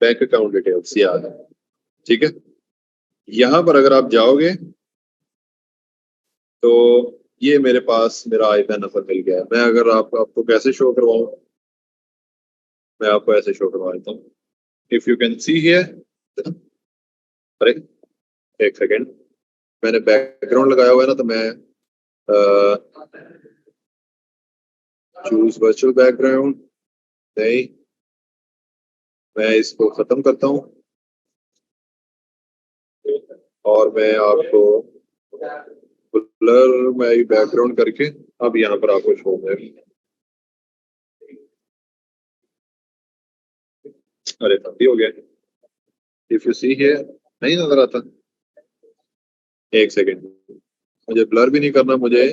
बैंक अकाउंट डिटेल्स याद है। ठीक है, यहाँ पर अगर आप जाओगे तो ये मेरे पास मेरा आईबैन नंबर मिल गया है। मैं अगर आपको कैसे शो करवाऊँ, मैं आपको ऐसे शो करवा देता हूँ। If you can see here, अरे एक सेकेंड, मैंने बैकग्राउंड लगाया हुआ है ना, तो मैं चूज वर्चुअल बैकग्राउंड नहीं, मैं इसको खत्म करता हूँ मैं आपको ब्लर में बैकग्राउंड करके अब यहाँ पर आपको शो है। अरे तब्दी हो गया। इफ यू सी हियर नहीं नजर आता। एक सेकेंड, मुझे ब्लर भी नहीं करना, मुझे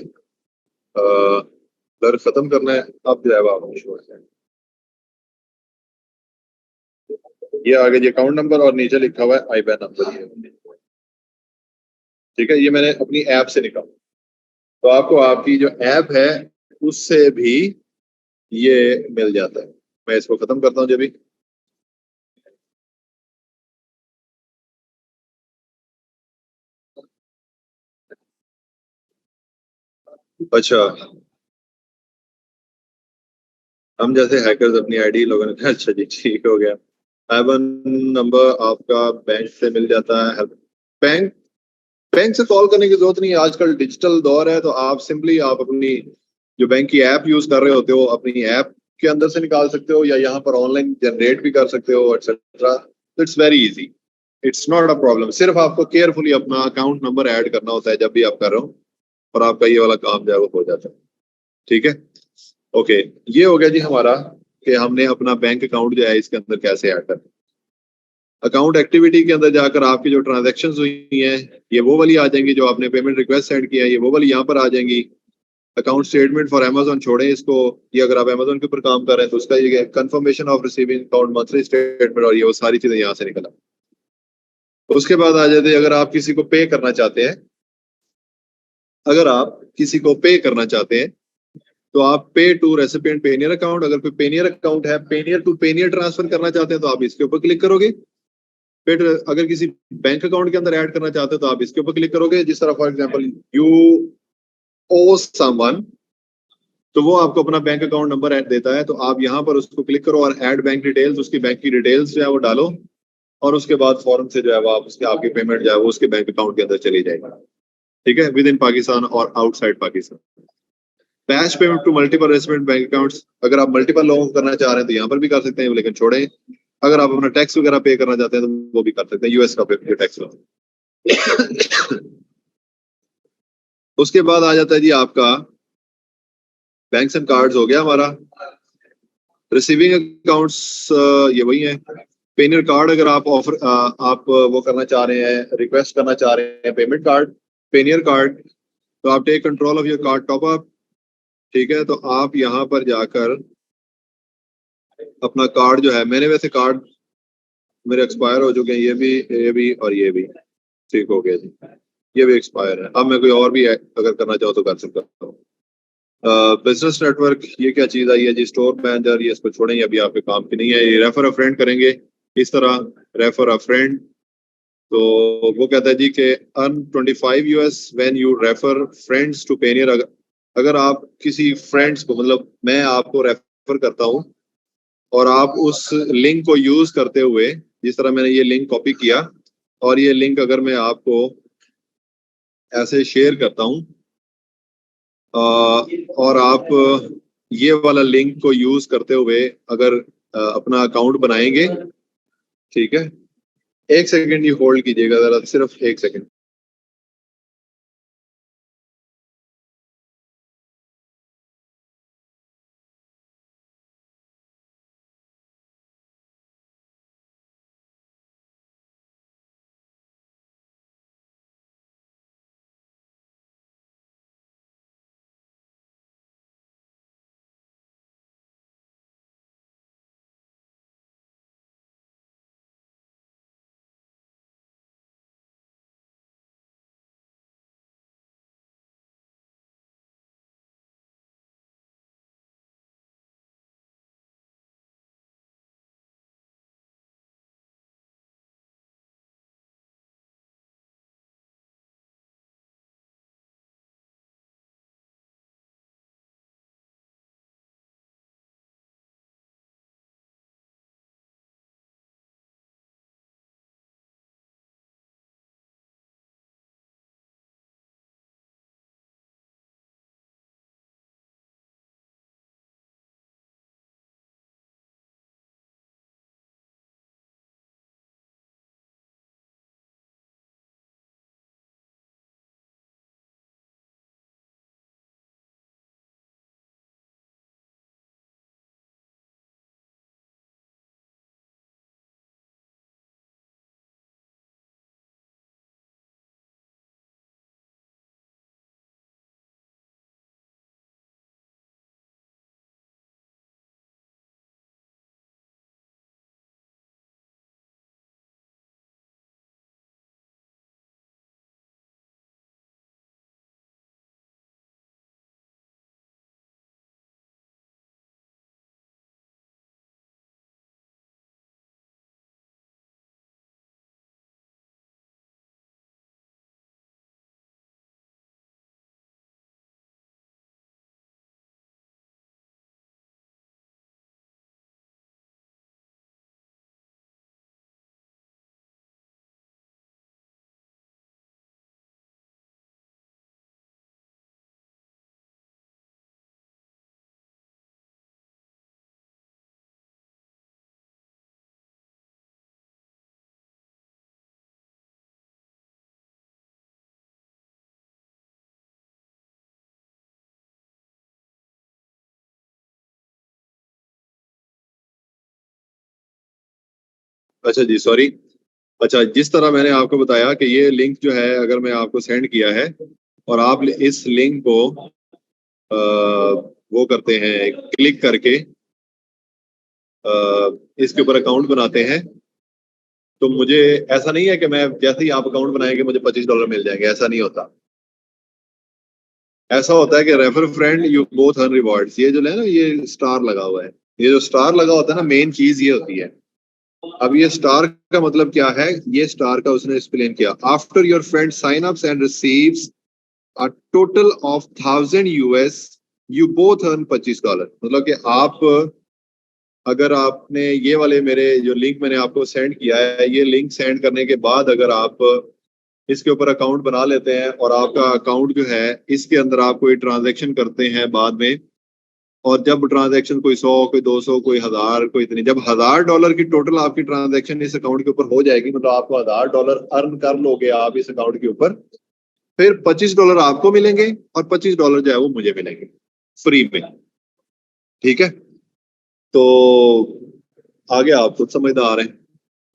ब्लर खत्म करना है। अब जो है वो आपको शो है। ये आगे जी अकाउंट नंबर और नीचे लिखा हुआ है आईबैन नंबर। ठीक है, ये मैंने अपनी ऐप से निकाला। तो आपको आपकी जो ऐप है उससे भी ये मिल जाता है। मैं इसको खत्म करता हूँ जब भी। अच्छा, हम जैसे हैकर्स अपनी आईडी लोगों ने कहा अच्छा जी ठीक हो गया। आईबैन नंबर आपका बैंक से मिल जाता है। बैंक बैंक से कॉल करने की जरूरत नहीं है, आजकल डिजिटल दौर है। तो आप सिंपली आप अपनी जो बैंक की ऐप यूज कर रहे होते हो अपनी ऐप के अंदर से निकाल सकते हो, या यहाँ पर ऑनलाइन जनरेट भी कर सकते हो etcetera. It's very easy, it's not a problem. सिर्फ आपको केयरफुली अपना अकाउंट नंबर ऐड करना होता है जब भी आप कर रहे हो, और आपका ये वाला काम जो है वो हो जाता है। ठीक है, ओके। ये हो गया जी हमारा कि हमने अपना बैंक अकाउंट जो है इसके अंदर कैसे ऐड करना। अकाउंट एक्टिविटी के अंदर जाकर आपकी जो ट्रांजेक्शन हुई हैं ये वो वाली आ जाएंगी, जो आपने पेमेंट रिक्वेस्ट सेंड किया है ये वो वाली यहाँ पर आ जाएंगी। अकाउंट स्टेटमेंट फॉर अमेजोन छोड़ें इसको, ये अगर आप अमेजोन के ऊपर काम कर रहे हैं तो उसका ये confirmation of receiving account monthly statement, और ये वो सारी चीजें यहाँ से निकला। उसके बाद आ जाते हैं अगर आप किसी को पे करना चाहते हैं, अगर आप किसी को पे करना चाहते हैं तो आप पे टू रेसिपिएंट पेनियर अकाउंट, अगर कोई पेनियर अकाउंट है पेनियर टू पेनियर ट्रांसफर करना चाहते हैं तो आप इसके ऊपर क्लिक करोगे। फिर अगर किसी बैंक अकाउंट के अंदर ऐड करना चाहते हो तो आप इसके ऊपर क्लिक करोगे। जिस तरह for example you owe someone, तो वो आपको अपना बैंक अकाउंट नंबर ऐड देता है, तो आप यहाँ पर उसको क्लिक करो और ऐड बैंक डिटेल्स, उसकी बैंक की डिटेल्स जो है वो डालो, और उसके बाद फौरन से जो है वो आप उसकी आपकी पेमेंट जो है वो उसके बैंक अकाउंट के अंदर चली जाएगी। ठीक है, विद इन पाकिस्तान और outside Pakistan. Batch payment to multiple resident bank accounts, अगर आप मल्टीपल लोगों को करना चाह रहे हैं तो यहाँ पर भी कर सकते हैं, लेकिन छोड़ें। अगर आप अपना टैक्स वगैरह पे करना चाहते हैं तो वो भी कर सकते हैं, यूएस का जो टैक्स होता है। उसके बाद आ जाता है जी आपका बैंक्स एंड कार्ड्स हो गया हमारा। रिसीविंग अकाउंट्स ये वही है। पेनियर कार्ड अगर आप ऑफर आप वो करना चाह रहे हैं, रिक्वेस्ट करना चाह रहे हैं पेमेंट कार्ड, पेनियर कार्ड, तो आप take control of your card top up. ठीक है, तो आप यहाँ पर जाकर अपना कार्ड जो है, मैंने वैसे कार्ड मेरे एक्सपायर हो चुके हैं, ये भी और ये भी ठीक हो गया जी। ये भी एक्सपायर है, अब मैं कोई और भी अगर करना चाहो तो कर सकता हूँ। बिजनेस नेटवर्क, ये क्या चीज आई है जी, स्टोर मैनेजर, ये इसको छोड़ें, ये अभी आपके काम की नहीं है। ये रेफर अ फ्रेंड करेंगे इस तरह, रेफर अ फ्रेंड। तो वो कहता है जी कि earn 25 US when you refer friends to Payoneer. अगर आप किसी फ्रेंड्स को, मतलब मैं आपको रेफर करता हूँ और आप उस लिंक को यूज करते हुए, जिस तरह मैंने ये लिंक कॉपी किया और ये लिंक अगर मैं आपको ऐसे शेयर करता हूँ और आप ये वाला लिंक को यूज करते हुए अगर अपना अकाउंट बनाएंगे। ठीक है, एक सेकंड ये होल्ड कीजिएगा जरा, सिर्फ एक सेकंड। अच्छा जी, सॉरी। अच्छा, जिस तरह मैंने आपको बताया कि ये लिंक जो है अगर मैं आपको सेंड किया है और आप इस लिंक को वो करते हैं क्लिक करके इसके ऊपर अकाउंट बनाते हैं, तो मुझे ऐसा नहीं है कि मैं जैसे ही आप अकाउंट बनाएंगे मुझे $25 मिल जाएंगे, ऐसा नहीं होता। ऐसा होता है कि refer friend you both earn rewards, ये जो है ना, ये स्टार लगा हुआ है। ये जो स्टार लगा होता है ना, मेन चीज ये होती है। अब ये स्टार का मतलब क्या है, ये स्टार का उसने एक्सप्लेन किया। After your friend sign ups and receives a total of 1000 US, you both earn $25। मतलब कि आप, अगर आपने ये वाले मेरे जो लिंक मैंने आपको सेंड किया है, ये लिंक सेंड करने के बाद अगर आप इसके ऊपर अकाउंट बना लेते हैं और आपका अकाउंट जो है इसके अंदर आप कोई ट्रांजैक्शन करते हैं बाद में, और जब ट्रांजैक्शन कोई 100, कोई 200, कोई 1000, कोई इतनी, जब $1000 की टोटल आपकी ट्रांजैक्शन इस अकाउंट के ऊपर हो जाएगी, मतलब आपको $1000 अर्न कर लोगे आप इस अकाउंट के ऊपर, फिर $25 आपको मिलेंगे और $25 जो है वो मुझे मिलेंगे फ्री में। ठीक है, तो आगे आप खुद समझदार हैं।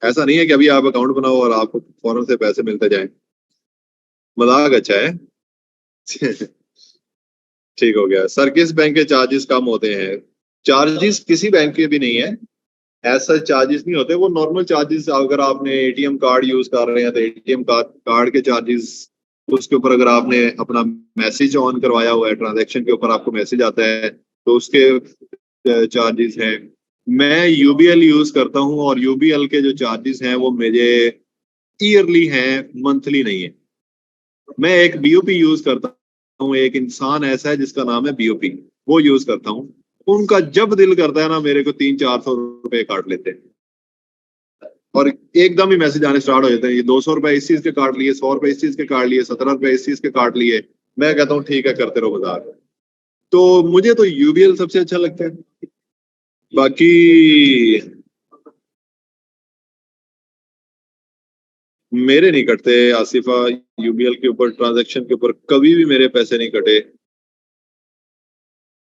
ऐसा नहीं है कि अभी आप अकाउंट बनाओ और आपको फौरन से पैसे मिलते जाएं। मजाक अच्छा है। ठीक हो गया सर। किस बैंक के चार्जेस कम होते हैं? चार्जेस किसी बैंक के भी नहीं है, ऐसा चार्जेस नहीं होते। वो नॉर्मल चार्जेस, अगर आपने एटीएम कार्ड यूज कर रहे हैं तो एटीएम कार्ड कार्ड के चार्जेस, उसके ऊपर अगर आपने अपना मैसेज ऑन करवाया हुआ है, ट्रांजैक्शन के ऊपर आपको मैसेज आता है, तो उसके चार्जेस हैं। मैं यूबीएल यूज करता हूँ और यूबीएल के जो चार्जेस हैं वो मेरे ईयरली हैं, मंथली नहीं है। मैं एक बीओपी यूज करता हूँ, एक इंसान ऐसा है जिसका नाम है बीओपी, वो यूज करता हूँ। उनका जब दिल करता है ना, मेरे को 300-400 रुपए काट लेते हैं और एकदम ही मैसेज आने स्टार्ट हो जाते हैं, ये $200 इस चीज के काट लिए, $100 इस चीज के काट लिए, $17 इस चीज के काट लिए। मैं कहता हूँ ठीक है, करते रहो बाजार। तो मुझे तो यूबीएल सबसे अच्छा लगता है। बाकी मेरे नहीं कटते आसिफा, यूबीएल के ऊपर ट्रांजैक्शन के ऊपर कभी भी मेरे पैसे नहीं कटे।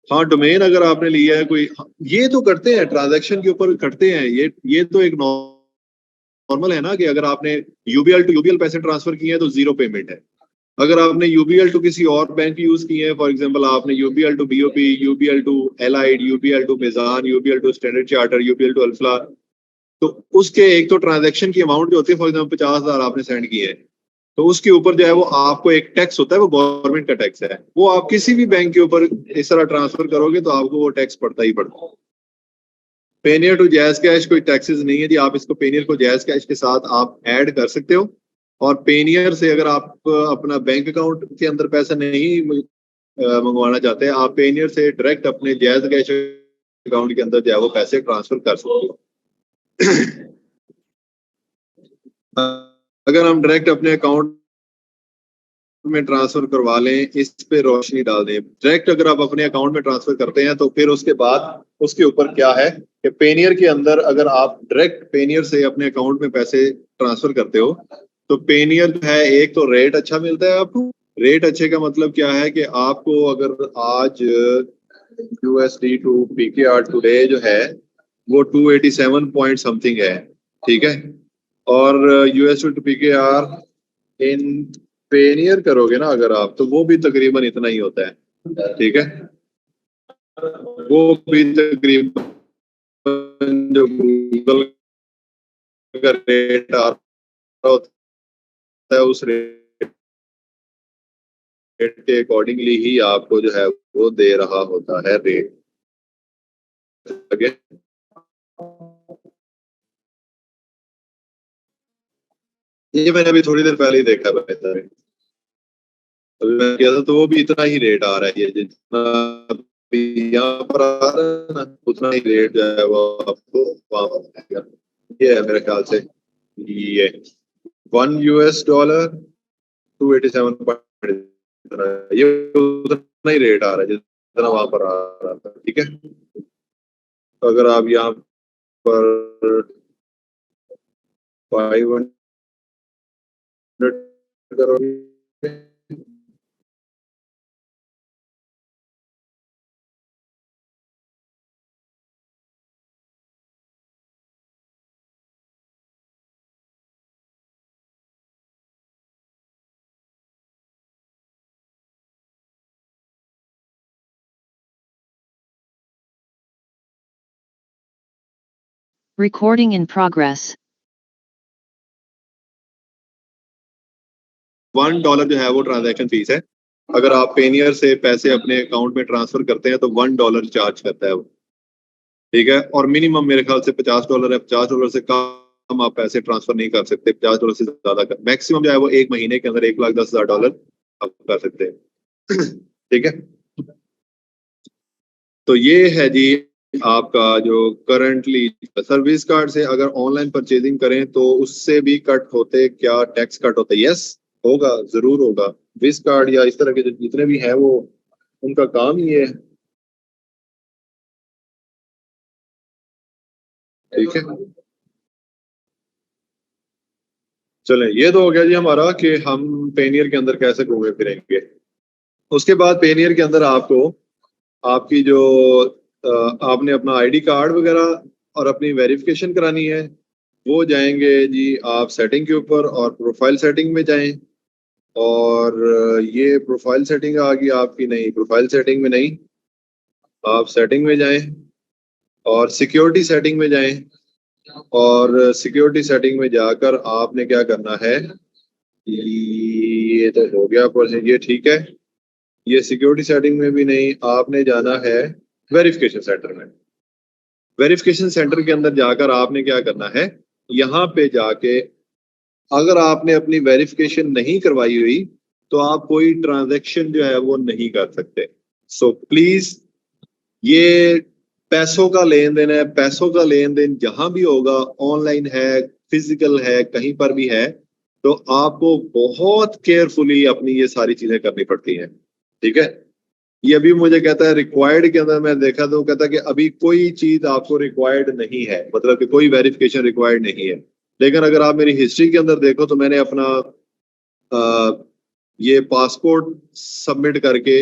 हाँ, डोमेन अगर आपने लिया है कोई, ये तो करते हैं ट्रांजैक्शन के ऊपर कटते हैं। ये तो एक नॉर्मल है ना कि अगर आपने यूबीएल टू यूबीएल पैसे ट्रांसफर किए हैं तो जीरो पेमेंट है। अगर आपने यूबीएल टू किसी और बैंक यूज किए हैं, फॉर एग्जांपल आपने UBL to BOP, UBL to Allied, UBL to Meezan, UBL to Standard Chartered, UBL to Alfalah, तो उसके एक तो ट्रांजैक्शन की अमाउंट जो होती है, फॉर एग्जाम्पल 50,000 आपने सेंड किए हैं, तो उसके ऊपर जो है वो आपको एक टैक्स होता है, वो गवर्नमेंट का टैक्स है। वो आप किसी भी बैंक के ऊपर इस तरह ट्रांसफर करोगे तो आपको वो टैक्स पड़ता ही पड़ता है। पेनियर टू जैज कैश कोई टैक्सेस नहीं है जी, आप इसको पेनियर को जैज कैश के साथ आप ऐड कर सकते हो। और पेनियर से अगर आप अपना बैंक अकाउंट के अंदर पैसा नहीं मंगवाना चाहते, आप पेनियर से डायरेक्ट अपने जैज कैश अकाउंट के अंदर जो है वो पैसे ट्रांसफर कर सकते हो। अगर हम डायरेक्ट अपने अकाउंट में ट्रांसफर करवा लें, इस पे रोशनी डाल दें। डायरेक्ट अगर आप अपने अकाउंट में ट्रांसफर करते हैं तो फिर उसके बाद उसके ऊपर क्या है कि पेनियर के अंदर अगर आप डायरेक्ट पेनियर से अपने अकाउंट में पैसे ट्रांसफर करते हो, तो पेनियर जो है एक तो रेट अच्छा मिलता है आपको। रेट अच्छे का मतलब क्या है कि आपको अगर आज यूएसडी टू पीकेआर टुडे जो है वो 287 पॉइंट समथिंग है। ठीक है, और USD to PKR in Payoneer करोगे ना अगर आप, तो वो भी तकरीबन इतना ही होता है। ठीक है, वो भी तकरीबन जो गूगल का रेट आ रहा होता है उस रेट के अकॉर्डिंगली ही आपको जो है वो दे रहा होता है रेट। ये मैंने अभी थोड़ी देर पहले ही देखा है बेहतर। अभी मैं किया था तो वो भी इतना ही रेट आ रहा है, ये जितना अभी यहाँ पर आ रहा है ना, उतना ही रेट जो है वो आपको वहाँ पर मिलेगा। ये है मेरे ख्याल से, ये $1 287 ये उतना ही रेट आ रहा है जितना वहां पर आ रहा था। ठीक है, तो अगर आप यहाँ पर 500 करोगे Recording in progress. $1 जो है वो ट्रांजैक्शन फीस है। अगर आप पेनियर से पैसे अपने अकाउंट में ट्रांसफर करते हैं तो $1 चार्ज करता है वो, ठीक है। और मिनिमम मेरे ख्याल से $50 है। $50 से कम आप पैसे ट्रांसफर नहीं कर सकते। $50 से ज्यादा कर, मैक्सिमम जो है वो एक महीने के अंदर $1,10,000 आप कर सकते हैं। ठीक है, तो ये है जी आपका जो करंटली सर्विस कार्ड से अगर ऑनलाइन परचेजिंग करें तो उससे भी कट होते, क्या टैक्स कट होता है? यस होगा, जरूर होगा। विस कार्ड या इस तरह के जो जितने भी हैं वो उनका काम ही है, ठीक है। चलें, ये तो हो गया जी हमारा कि हम पेनियर के अंदर कैसे घूमे फिरेंगे। उसके बाद पेनियर के अंदर आपको आपकी जो आपने अपना आईडी कार्ड वगैरह और अपनी वेरिफिकेशन करानी है, वो जाएंगे जी आप सेटिंग के ऊपर और प्रोफाइल सेटिंग में जाएं। और ये प्रोफाइल सेटिंग आ गई आपकी, नहीं प्रोफाइल सेटिंग में नहीं, आप सेटिंग में जाएं और सिक्योरिटी सेटिंग में जाएं। और सिक्योरिटी सेटिंग में जाकर आपने क्या करना है, ये तो हो गया पर ये ठीक है। ये सिक्योरिटी सेटिंग में भी नहीं, आपने जाना है वेरिफिकेशन सेंटर में। वेरिफिकेशन सेंटर के अंदर जाकर आपने क्या करना है, यहाँ पे जाके अगर आपने अपनी वेरिफिकेशन नहीं करवाई हुई तो आप कोई ट्रांजैक्शन जो है वो नहीं कर सकते। सो प्लीज, ये पैसों का लेन देन है, पैसों का लेन देन जहां भी होगा, ऑनलाइन है, फिजिकल है, कहीं पर भी है, तो आपको बहुत केयरफुली अपनी ये सारी चीजें करनी पड़ती हैं, ठीक है। ये अभी मुझे कहता है रिक्वायर्ड के अंदर मैं देखा तो कहता है कि अभी कोई चीज आपको रिक्वायर्ड नहीं है, मतलब कि कोई वेरिफिकेशन रिक्वायर्ड नहीं है। लेकिन अगर आप मेरी हिस्ट्री के अंदर देखो तो मैंने अपना ये पासपोर्ट सबमिट करके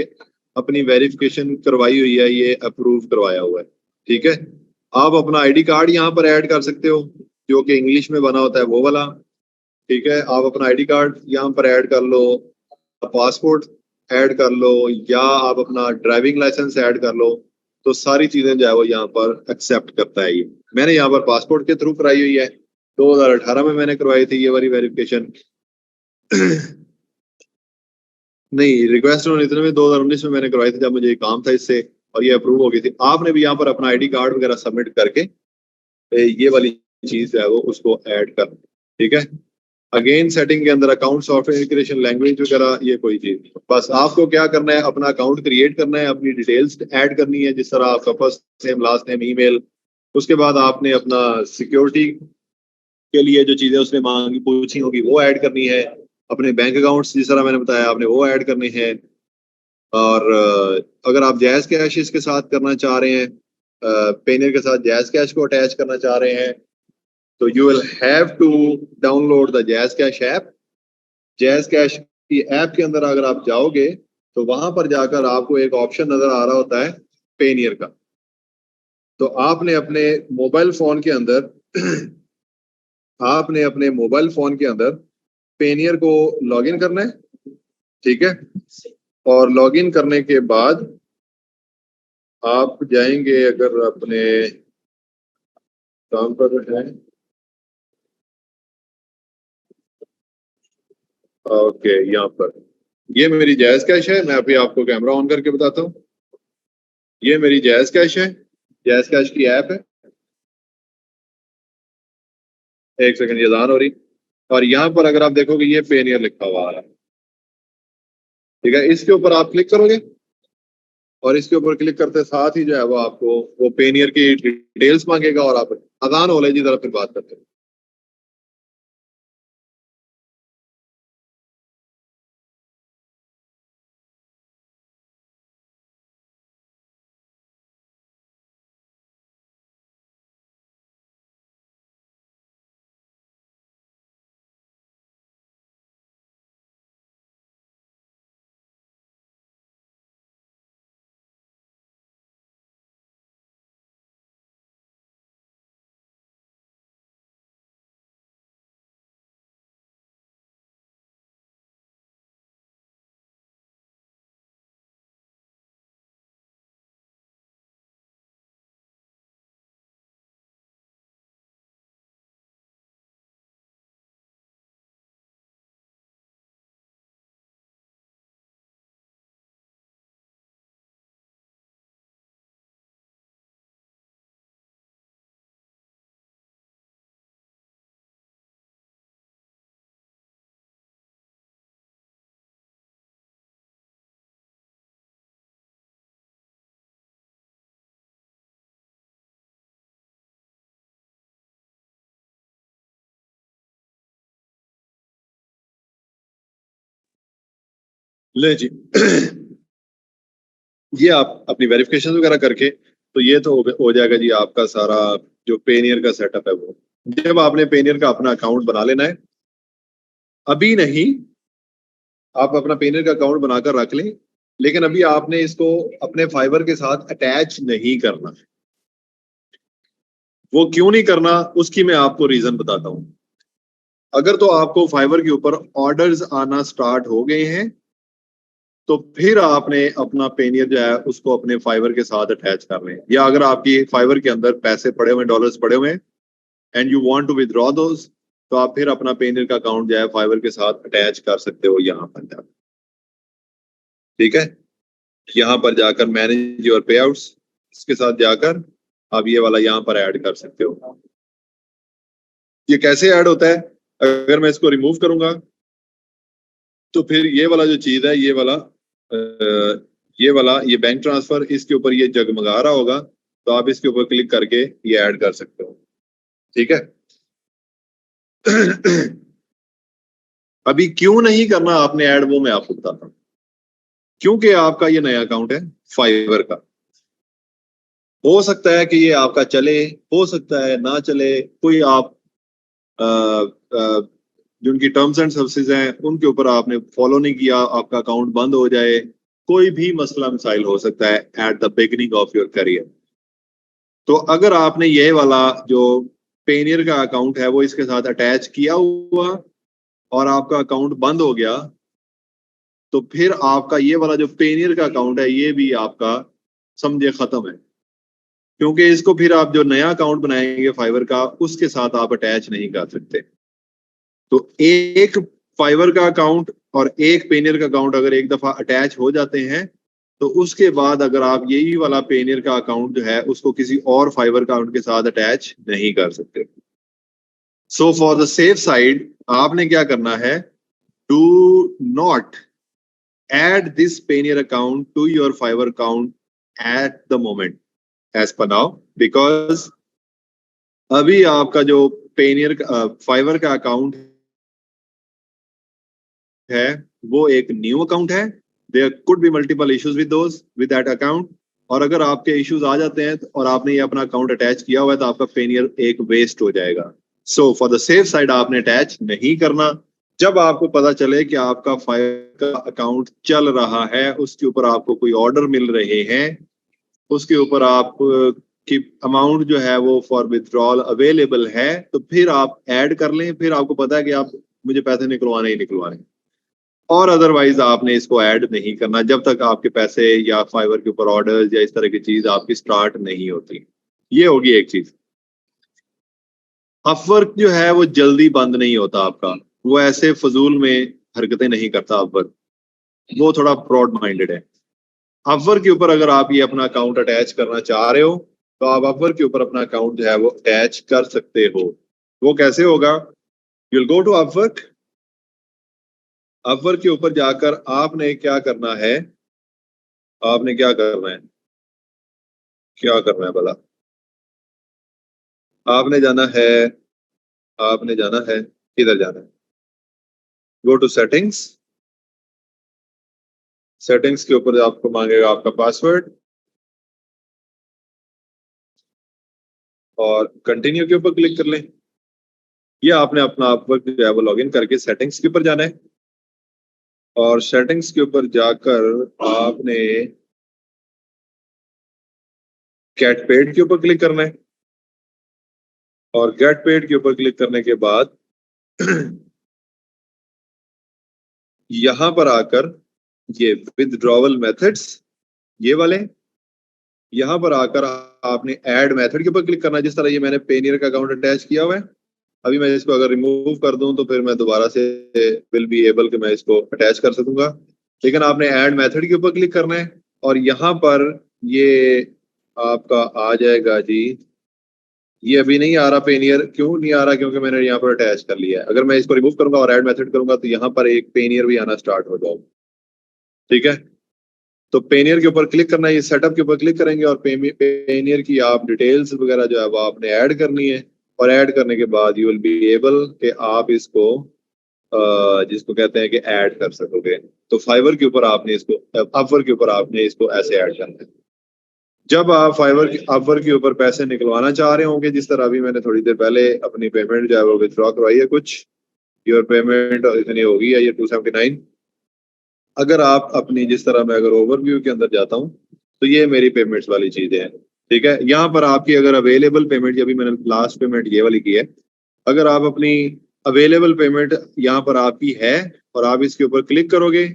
अपनी वेरिफिकेशन करवाई हुई है, ये अप्रूव करवाया हुआ है, ठीक है। आप अपना आईडी कार्ड यहाँ पर ऐड कर सकते हो जो कि इंग्लिश में बना होता है वो वाला, ठीक है। आप अपना आईडी कार्ड यहाँ पर ऐड कर लो, पासपोर्ट ऐड कर लो, या आप अपना ड्राइविंग लाइसेंस ऐड कर लो, तो सारी चीजें जो है वो यहाँ पर एक्सेप्ट करता है ये। मैंने यहाँ पर पासपोर्ट के थ्रू कराई हुई है, 2018 में मैंने करवाई थी ये वाली वेरिफिकेशन। नहीं, रिक्वेस्ट होनी थी में 2019 में मैंने करवाई थी जब मुझे काम था इससे, और ये अप्रूव हो गई थी। आपने भी यहाँ पर अपना आईडी कार्ड वगैरह सबमिट करके ये वाली चीज है वो उसको ऐड कर, ठीक है। अगेन सेटिंग के अंदर अकाउंट सॉफ्टवेयर क्रिएशन लैंग्वेज वगैरह ये कोई चीज नहीं। बस आपको क्या करना है, अपना अकाउंट क्रिएट करना है, अपनी डिटेल्स ऐड करनी है, जिस तरह आपका first name last name email. उसके बाद आपने अपना सिक्योरिटी के लिए जो चीजें उसने मांगी पूछी होगी वो ऐड करनी है। अपने बैंक अकाउंट्स जिस तरह मैंने बताया आपने वो ऐड करने हैं। और अगर आप जैज कैश इसके साथ करना चाह रहे हैं, पेनियर के साथ जैज कैश को अटैच करना चाह रहे हैं, तो you will have to download the Jazz Cash app. Jazz Cash की ऐप के अंदर अगर आप जाओगे तो वहां पर जाकर आपको एक ऑप्शन नजर आ रहा होता है पेनियर का। तो आपने अपने मोबाइल फोन के अंदर आपने अपने मोबाइल फोन के अंदर पेनियर को लॉगिन करना है, ठीक है। और लॉगिन करने के बाद आप जाएंगे, अगर अपने काम पर है, ओके, यहाँ पर ये मेरी जायज कैश है। मैं अभी आपको कैमरा ऑन करके बताता हूँ, ये मेरी जायज कैश है, जायज कैश की ऐप है। एक सेकंड, ये दान हो रही। और यहाँ पर अगर आप देखोगे ये पेनियर लिखा हुआ आ रहा है, ठीक है। इसके ऊपर आप क्लिक करोगे और इसके ऊपर क्लिक करते साथ ही जो है वो आपको वो पेनियर की डिटेल्स मांगेगा। और आप अजान हो जी जरा फिर बात करते हैं। ले जी ये आप अपनी वेरिफिकेशन वगैरह करके, तो ये तो हो जाएगा जी आपका सारा जो पेनियर का सेटअप है वो। जब आपने पेनियर का अपना अकाउंट बना लेना है, अभी नहीं, आप अपना पेनियर का अकाउंट बनाकर रख लें, लेकिन अभी आपने इसको अपने फाइबर के साथ अटैच नहीं करना। वो क्यों नहीं करना, उसकी मैं आपको रीजन बताता हूं। अगर तो आपको फाइबर के ऊपर ऑर्डर्स आना स्टार्ट हो गए हैं, तो फिर आपने अपना पेनियर जो है उसको अपने फाइबर के साथ अटैच कर लें। या अगर आपकी फाइबर के अंदर पैसे पड़े हुए, डॉलर्स पड़े हुए, and you want to withdraw those, तो आप फिर अपना पेनियर का अकाउंट जो है फाइबर के साथ अटैच कर सकते हो यहाँ पर जाकर। ठीक है, यहाँ पर जाकर मैनेज योर पे आउट्स, इसके साथ जाकर आप ये वाला यहाँ पर ऐड कर सकते हो। ये कैसे ऐड होता है, अगर मैं इसको रिमूव करूंगा तो फिर ये वाला जो चीज है, ये बैंक ट्रांसफर, इसके ऊपर ये जगमगा रहा होगा, तो आप इसके ऊपर क्लिक करके ये ऐड कर सकते हो। ठीक है अभी क्यों नहीं करना आपने ऐड, वो मैं आपको बताता हूँ। क्योंकि आपका ये नया अकाउंट है फाइवर का, हो सकता है कि ये आपका चले, हो सकता है ना चले, कोई आप जो उनकी टर्म्स एंड सर्विसेज हैं उनके ऊपर आपने फॉलो नहीं किया, आपका अकाउंट बंद हो जाए, कोई भी मसला मसाइल हो सकता है at the beginning of your career. तो अगर आपने ये वाला जो पेनियर का अकाउंट है वो इसके साथ अटैच किया हुआ और आपका अकाउंट बंद हो गया, तो फिर आपका ये वाला जो पेनियर का अकाउंट है ये भी आपका समझे खत्म है, क्योंकि इसको फिर आप जो नया अकाउंट बनाएंगे फाइवर का उसके साथ आप अटैच नहीं कर सकते। तो एक फाइवर का अकाउंट और एक पेनियर का अकाउंट अगर एक दफा अटैच हो जाते हैं, तो उसके बाद अगर आप यही वाला पेनियर का अकाउंट जो है उसको किसी और फाइबर का अकाउंट के साथ अटैच नहीं कर सकते। So for the safe side आपने क्या करना है, do not add this Payoneer account to your Fiverr account at the moment as per now, because अभी आपका जो पेनियर फाइबर का अकाउंट है वो एक न्यू अकाउंट है। There could be multiple issues with that account, और अगर आपके इश्यूज आ जाते हैं और आपने ये अपना अकाउंट अटैच किया हुआ है तो आपका पेनियर एक वेस्ट हो जाएगा। सो फॉर द सेफ साइड आपने अटैच नहीं करना। जब आपको पता चले कि आपका फाइल का अकाउंट चल रहा है, उसके ऊपर आपको कोई ऑर्डर मिल रहे हैं, उसके ऊपर आप की अमाउंट जो है वो फॉर विथड्रॉल अवेलेबल है, तो फिर आप ऐड कर लें। फिर आपको पता है कि आप मुझे पैसे निकलवाने ही निकलवाने, और अदरवाइज आपने इसको ऐड नहीं करना जब तक आपके पैसे या फाइवर के ऊपर ऑर्डर्स या इस तरह की चीज आपकी स्टार्ट नहीं होती। ये होगी एक चीज। अपवर्क जो है वो जल्दी बंद नहीं होता आपका, वो ऐसे फजूल में हरकतें नहीं करता अपवर्क, वो थोड़ा ब्रॉड माइंडेड है। अपवर्क के ऊपर अगर आप ये अपना अकाउंट अटैच करना चाह रहे हो तो आप अपवर्क के ऊपर अपना अकाउंट जो है वो अटैच कर सकते हो। वो कैसे होगा, you will go to Upwork. Upwork के ऊपर जाकर आपने क्या करना है, आपने क्या करना है, क्या करना है भला, आपने जाना है, आपने जाना है, किधर जाना है, गो टू सेटिंग्स। सेटिंग्स के ऊपर आपको मांगेगा आपका पासवर्ड, और कंटिन्यू के ऊपर क्लिक कर लें। ये आपने अपना अपवर्क जो है वो लॉगिन करके सेटिंग्स के ऊपर जाना है, और सेटिंग्स के ऊपर जाकर आपने गेट पेड के ऊपर क्लिक करना है, और गेट पेड के ऊपर क्लिक करने के बाद यहां पर आकर ये विदड्रॉवल मेथड्स, ये वाले, यहां पर आकर आपने ऐड मेथड के ऊपर क्लिक करना है। जिस तरह ये मैंने पेनियर का अकाउंट अटैच किया हुआ है, अभी मैं इसको अगर रिमूव कर दूं तो फिर मैं दोबारा से विल बी एबल कि मैं इसको अटैच कर सकूंगा, लेकिन आपने ऐड मेथड के ऊपर क्लिक करना है, और यहाँ पर ये आपका आ जाएगा जी। ये अभी नहीं आ रहा पेनियर, क्यों नहीं आ रहा, क्योंकि मैंने यहाँ पर अटैच कर लिया है। अगर मैं इसको रिमूव करूंगा और ऐड मेथड करूंगा तो यहाँ पर एक पेनियर भी आना स्टार्ट हो जाएगा। ठीक है, तो पेनियर के ऊपर क्लिक करना है, ये सेटअप के ऊपर क्लिक करेंगे और पेनियर की आप डिटेल्स वगैरह जो है वो आपने ऐड करनी है, और ऐड करने के बाद यू विल बी एबल कि आप इसको जिसको कहते हैं कि ऐड कर सकोगे। तो फाइवर के ऊपर आपने इसको, अपवर्क के ऊपर आपने इसको ऐसे ऐड करना है। जब आप अपवर्क के ऊपर पैसे निकलवाना चाह रहे होंगे, जिस तरह अभी मैंने थोड़ी देर पहले अपनी पेमेंट जो है वो विथड्रॉ करवाई है, कुछ योर पेमेंट इतनी होगी है, ये 279। अगर आप अपनी, जिस तरह मैं अगर ओवरव्यू के अंदर जाता हूँ तो ये मेरी पेमेंट्स वाली चीजें हैं, ठीक है। यहाँ पर आपकी अगर अवेलेबल पेमेंट, अभी मैंने लास्ट पेमेंट ये वाली की है, अगर आप अपनी अवेलेबल पेमेंट यहाँ पर आपकी है और आप इसके ऊपर क्लिक करोगे,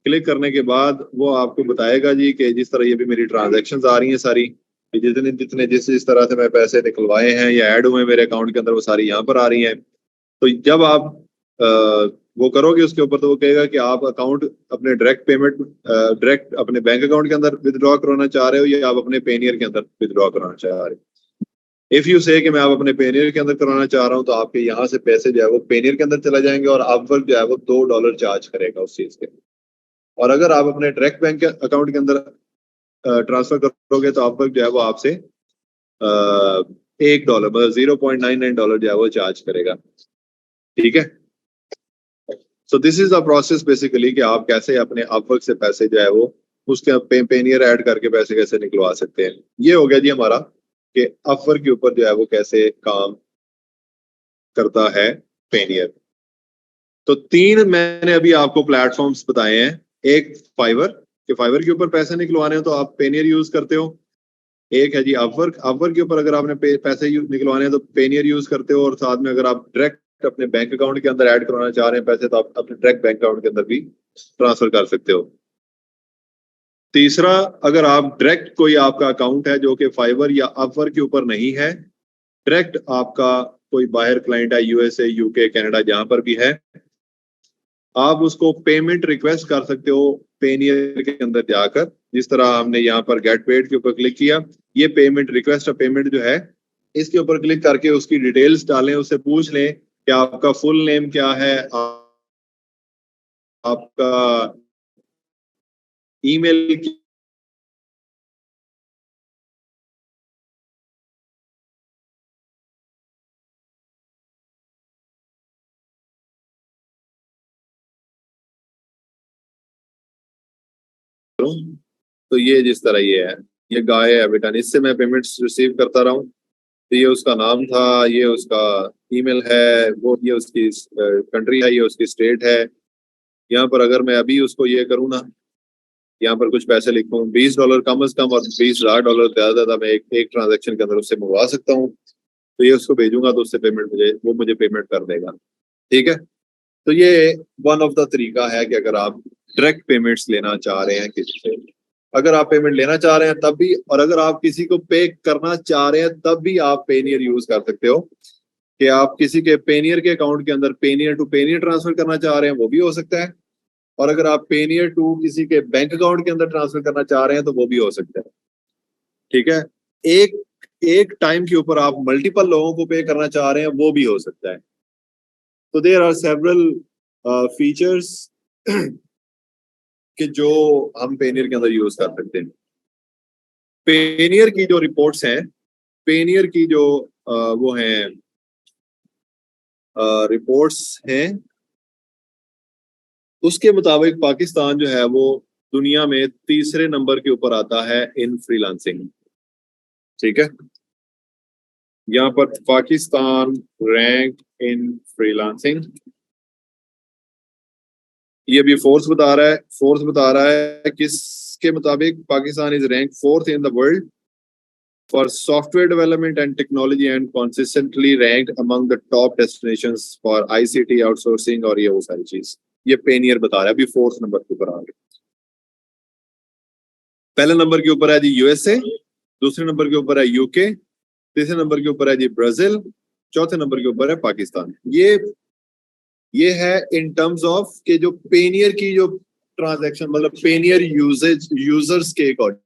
क्लिक करने के बाद वो आपको बताएगा जी कि जिस तरह ये भी मेरी ट्रांजैक्शंस आ रही हैं सारी, जितने जितने जिस तरह से मैं पैसे निकलवाए हैं या ऐड हुए मेरे अकाउंट के अंदर, वो सारी यहाँ पर आ रही हैं। तो जब आप वो करोगे उसके ऊपर, तो वो कहेगा कि आप अकाउंट अपने डायरेक्ट पेमेंट डायरेक्ट अपने बैंक अकाउंट के अंदर विदड्रॉ कराना चाह रहे हो या आप अपने पेनियर के अंदर विदड्रॉ कराना चाह रहे हो। इफ यू से कि मैं आप अपने पेनियर के अंदर कराना चाह रहा हूँ, तो आपके यहाँ से पैसे जो है वो पेनियर के अंदर चला जाएंगे और अपवर्क जो है वो $2 चार्ज करेगा उस चीज के। और अगर आप अपने डायरेक्ट बैंक अकाउंट के अंदर ट्रांसफर करोगे तो अपवर्क जो है वो आपसे $1 मतलब $0.99 जो है वो चार्ज करेगा, ठीक है। So this is the process basically कि आप कैसे अपने अपवर्क से पैसे जो है वो उसके पेनियर ऐड करके पैसे कैसे निकलवा सकते हैं। ये हो गया जी हमारा कि अपवर्क के ऊपर जो है वो कैसे काम करता है पेनियर। तो 3 मैंने अभी आपको प्लेटफॉर्म्स बताए हैं। एक फाइवर, कि फाइवर के ऊपर पैसे निकलवाने हो तो आप पेनियर यूज करते हो। एक है जी अपवर्क, अपवर्क के ऊपर अगर आपने पैसे निकलवाने हैं तो पेनियर यूज करते हो। और साथ में अगर आप डायरेक्ट अपने बैंक अकाउंट के अंदर ऐड करवाना चाह रहे हैं पैसे, तो आप अपने डायरेक्ट बैंक अकाउंट के अंदर भी ट्रांसफर कर सकते हो। तीसरा, अगर आप डायरेक्ट कोई आपका अकाउंट है जो कि फाइवर या अपवर्क के ऊपर नहीं है, डायरेक्ट आपका कोई बाहर क्लाइंट है, यूएसए, यूके, कनाडा, जहां पर भी है, आप उसको पेमेंट रिक्वेस्ट कर सकते हो पेनियर के अंदर जाकर। जिस तरह हमने यहाँ पर गेट पेड के ऊपर क्लिक किया, ये पेमेंट रिक्वेस्ट पेमेंट जो है, इसके ऊपर क्लिक करके उसकी डिटेल्स डालें, उससे पूछ लें कि आपका फुल नेम क्या है, आपका ईमेल तो ये जिस तरह ये है, ये गाय है बेटा, इससे मैं पेमेंट्स रिसीव करता रहा हूँ। तो ये उसका नाम था, ये उसका ईमेल है, वो ये उसकी कंट्री है, ये उसकी स्टेट है। यहाँ पर अगर मैं अभी उसको ये करूँ ना, यहाँ पर कुछ पैसे लिखूँ, $20 कम से कम और $20,000 ज्यादा ज्यादा मैं एक ट्रांजेक्शन के अंदर उससे मंगवा सकता हूँ। तो ये उसको भेजूंगा तो उससे पेमेंट मुझे पेमेंट कर देगा, ठीक है। तो ये वन ऑफ द तरीका है कि अगर आप डायरेक्ट पेमेंट्स लेना चाह रहे हैं किसी से, अगर आप पेमेंट लेना चाह रहे हैं तब भी, और अगर आप किसी को पे करना चाह रहे हैं तब भी आप पेनियर यूज कर सकते हो। कि आप किसी के पेनियर के अकाउंट के अंदर पेनियर टू पेनियर ट्रांसफर करना चाह रहे हैं, वो भी हो सकता है। और अगर आप पेनियर टू किसी के बैंक अकाउंट के अंदर ट्रांसफर करना चाह रहे हैं तो वो भी हो सकता है, ठीक है। एक एक टाइम के ऊपर आप मल्टीपल लोगों को पे करना चाह रहे हैं, वो भी हो सकता है। तो देयर आर सेवरल फीचर्स कि जो हम पेनियर के अंदर यूज कर सकते हैं। पेनियर की जो रिपोर्ट्स हैं, पेनियर की जो वो हैं रिपोर्ट्स हैं, उसके मुताबिक पाकिस्तान जो है वो दुनिया में तीसरे नंबर के ऊपर आता है इन फ्रीलांसिंग, ठीक है। यहाँ पर पाकिस्तान रैंक इन फ्रीलांसिंग, ये भी फोर्स बता रहा है किसके मुताबिक Pakistan is rank 4th in the world for software development and technology and consistently ranked among the top destinations for ICT outsourcing, और ये वो सारी चीज ये पेनियर बता रहा है। अभी 4th नंबर के ऊपर आ गए। पहले नंबर के ऊपर है जी यूएसए, दूसरे नंबर के ऊपर है यूके, तीसरे नंबर के ऊपर है जी ब्राजील, चौथे नंबर के ऊपर है पाकिस्तान। ये है इन टर्म्स ऑफ के जो पेनियर की जो ट्रांजैक्शन, मतलब पेनियर यूजर्स के अकॉर्डिंग।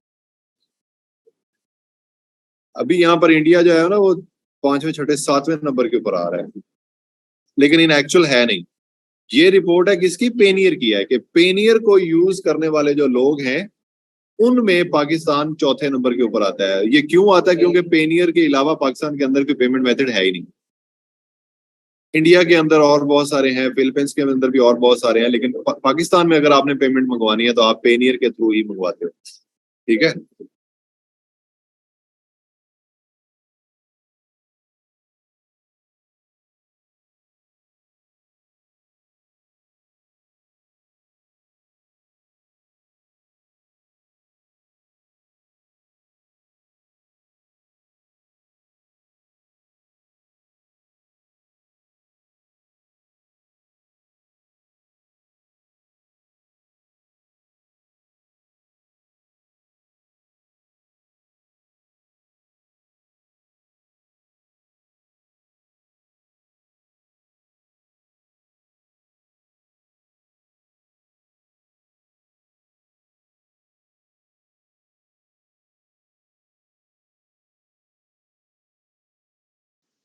अभी यहाँ पर इंडिया जो है ना वो 5वें 6ठे 7वें नंबर के ऊपर आ रहा है, लेकिन इन एक्चुअल है नहीं। ये रिपोर्ट है किसकी, पेनियर की है, कि पेनियर को यूज करने वाले जो लोग हैं उनमें पाकिस्तान चौथे नंबर के ऊपर आता है। ये क्यों आता है? क्योंकि पेनियर के अलावा पाकिस्तान के अंदर कोई पेमेंट मेथड है ही नहीं। इंडिया के अंदर और बहुत सारे हैं, फिलीपींस के अंदर भी और बहुत सारे हैं, लेकिन पाकिस्तान में अगर आपने पेमेंट मंगवानी है तो आप पेनियर के थ्रू ही मंगवाते हो। ठीक है।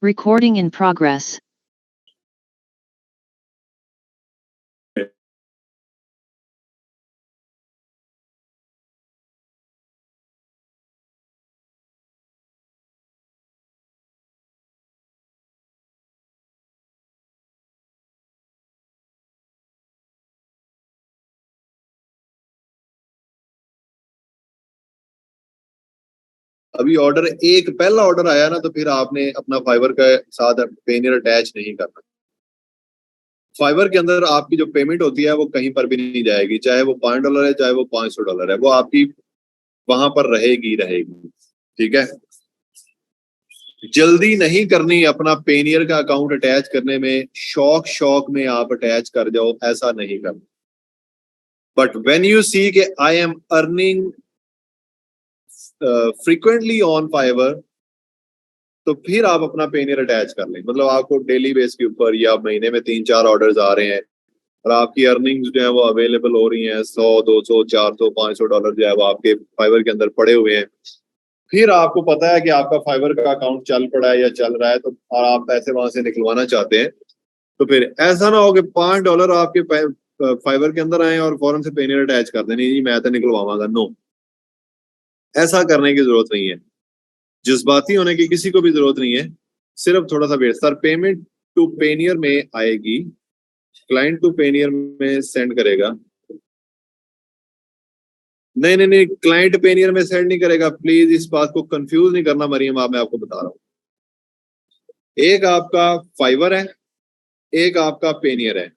Recording in progress. अभी ऑर्डर एक पहला ऑर्डर आया ना, तो फिर आपने अपना फाइवर के साथ पेनियर अटैच नहीं करना। फाइवर के अंदर आपकी जो पेमेंट होती है वो कहीं पर भी नहीं जाएगी, चाहे वो $5 है चाहे वो $500 है, वो आपकी वहां पर रहेगी रहेगी। ठीक है। जल्दी नहीं करनी अपना पेनियर का अकाउंट अटैच करने में, शौक शौक में आप अटैच कर जाओ, ऐसा नहीं करना। बट व्हेन यू सी के I am earning frequently on Fiverr, तो फिर आप अपना पेनियर अटैच कर लें। मतलब आपको डेली बेस के ऊपर या महीने में 3-4 ऑर्डर्स आ रहे हैं और आपकी अर्निंग्स जो है वो अवेलेबल हो रही हैं, 100, 200, 400, $500 जो है वो आपके फाइवर के अंदर पड़े हुए हैं, फिर आपको पता है कि आपका फाइवर का अकाउंट चल पड़ा है या चल रहा है, तो और आप पैसे वहां से निकलवाना चाहते हैं, तो फिर ऐसा ना हो कि $5 आपके फाइवर के अंदर आए और फौरन से पेनियर अटैच कर दें, नहीं जी मैं तो निकलवाऊंगा। नो, ऐसा करने की जरूरत नहीं है। जज्बाती होने की किसी को भी जरूरत नहीं है। सिर्फ थोड़ा सा wait. Sir payment to Payoneer में आएगी, क्लाइंट टू पेनियर में सेंड करेगा। नहीं नहीं नहीं, क्लाइंट पेनियर में सेंड नहीं करेगा। प्लीज इस बात को कंफ्यूज नहीं करना मरियम, मैं आपको बता रहा हूँ। एक आपका फाइवर है, एक आपका पेनियर है।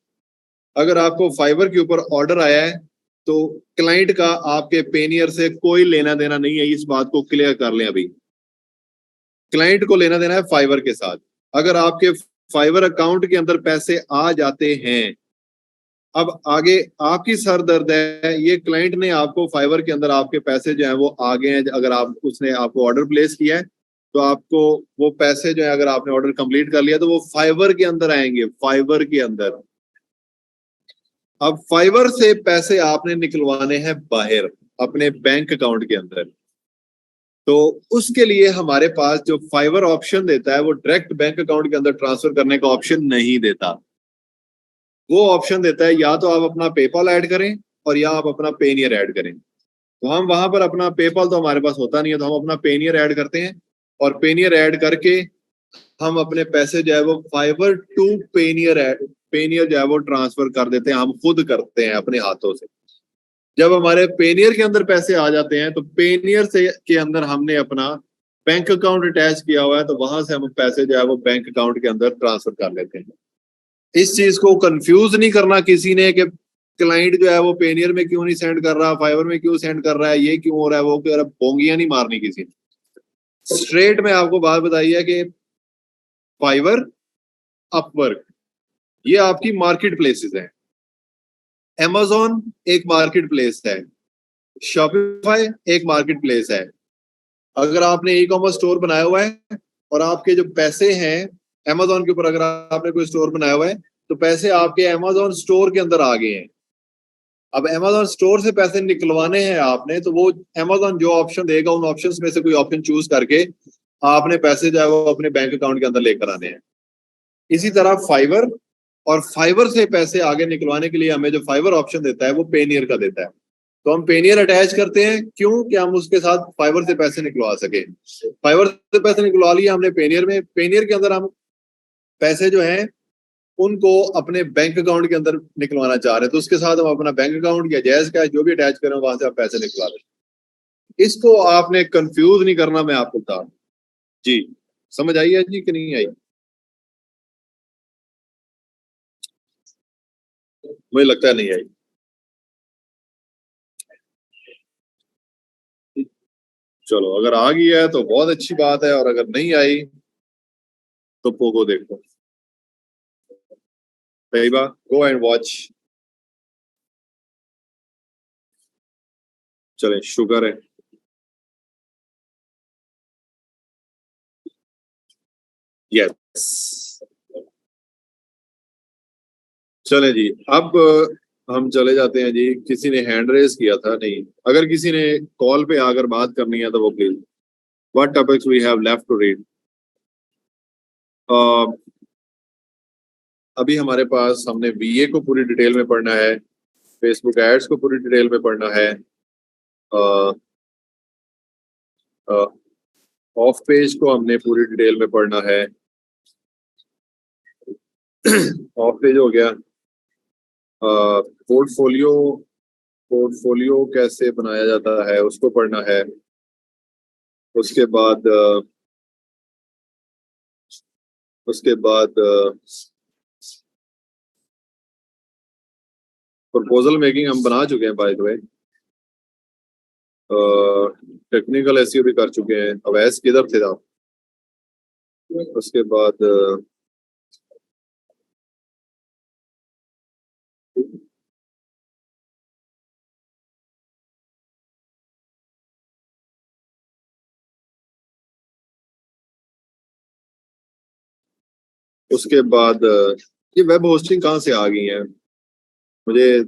अगर आपको फाइवर के ऊपर ऑर्डर आया है तो क्लाइंट का आपके पेनियर से कोई लेना देना नहीं है, इस बात को क्लियर कर लें। अभी क्लाइंट को लेना देना है फाइवर के साथ। अगर आपके फाइवर अकाउंट के अंदर पैसे आ जाते हैं, अब आगे आपकी सर दर्द है, ये क्लाइंट ने आपको फाइवर के अंदर आपके पैसे जो है वो आ गए हैं, अगर आप उसने आपको ऑर्डर प्लेस किया है तो आपको वो पैसे जो है, अगर आपने ऑर्डर कंप्लीट कर लिया तो वो फाइवर के अंदर आएंगे, फाइवर के अंदर। अब फाइवर से पैसे आपने निकलवाने हैं बाहर अपने बैंक अकाउंट के अंदर, तो उसके लिए हमारे पास जो फाइवर ऑप्शन देता है वो डायरेक्ट बैंक अकाउंट के अंदर ट्रांसफर करने का ऑप्शन नहीं देता। वो ऑप्शन देता है या तो आप अपना पेपल ऐड करें और या आप अपना पेनियर ऐड करें। तो हम वहां पर अपना पेपल तो हमारे पास होता नहीं है, तो हम अपना पेनियर ऐड करते हैं और पेनियर ऐड करके हम अपने पैसे जो है वो फाइवर टू पेनियर जो है वो ट्रांसफर कर देते हैं, हम खुद करते हैं अपने हाथों से। जब हमारे पेनियर के अंदर पैसे आ जाते हैं तो पेनियर से के अंदर हमने अपना बैंक अकाउंट अटैच किया हुआ है, तो वहां से हम पैसे जो है वो बैंक अकाउंट के अंदर ट्रांसफर कर लेते हैं। इस चीज को कंफ्यूज नहीं करना किसी ने कि क्लाइंट जो है वो पेनियर में क्यों नहीं सेंड कर रहा, फाइवर में क्यों सेंड कर रहा है, ये क्यों हो रहा है, वो क्यों, बोंगियां नहीं मारनी किसी ने। स्ट्रेट में आपको बात बताई है कि फाइवर, अपवर्क, ये आपकी मार्केट प्लेसेस हैं। Amazon एक मार्केट प्लेस है, शॉपिफाई एक मार्केट प्लेस है। अगर आपने ई कॉमर्स स्टोर बनाया हुआ है और आपके जो पैसे हैं Amazon के ऊपर, अगर आपने कोई स्टोर बनाया हुआ है तो पैसे आपके Amazon स्टोर के अंदर आ गए हैं। अब Amazon स्टोर से पैसे निकलवाने हैं आपने, तो वो Amazon जो ऑप्शन देगा उन ऑप्शंस में से कोई ऑप्शन चूज करके आपने पैसे जो है वो अपने बैंक अकाउंट के अंदर लेकर आने हैं। इसी तरह फाइवर, और फाइवर से पैसे आगे निकलवाने के लिए हमें जो फाइवर ऑप्शन देता है वो पेनियर का देता है। तो हम पेनियर अटैच करते हैं, क्यों? कि हम उसके साथ फाइवर से पैसे निकलवा सके। फाइवर से पैसे निकलवा लिए हमने पेनियर में, पेनियर के अंदर हम पैसे जो हैं उनको अपने बैंक अकाउंट के अंदर निकलवाना चाह रहे हैं, तो उसके साथ हम अपना बैंक अकाउंट या जायज कैश जो भी अटैच करें वहां से आप पैसे निकला दें। इसको आपने कंफ्यूज नहीं करना, मैं आपको बता रहा हूं जी। समझ आई है जी कि नहीं आई? मुझे लगता है नहीं आई। चलो, अगर आ गई है तो बहुत अच्छी बात है, और अगर नहीं आई तो पोगो देखो। Tayyaba, go and watch. चले, शुगर है। यस, चले जी। अब हम चले जाते हैं जी। किसी ने हैंड रेज किया था? नहीं। अगर किसी ने कॉल पे आकर बात करनी है तो वो please. What topics we have left to read? अभी हमारे पास, हमने वीए को पूरी डिटेल में पढ़ना है, फेसबुक एड्स को पूरी डिटेल में पढ़ना है, ऑफ पेज को हमने पूरी डिटेल में पढ़ना है। ऑफ पेज हो गया। पोर्टफोलियो, पोर्टफोलियो कैसे बनाया जाता है उसको पढ़ना है। उसके बाद प्रपोजल मेकिंग हम बना चुके हैं by the way. Technical SEO भी कर चुके हैं। अवैस किधर थे आप? उसके बाद ये वेब होस्टिंग कहाँ से आ गई है मुझे?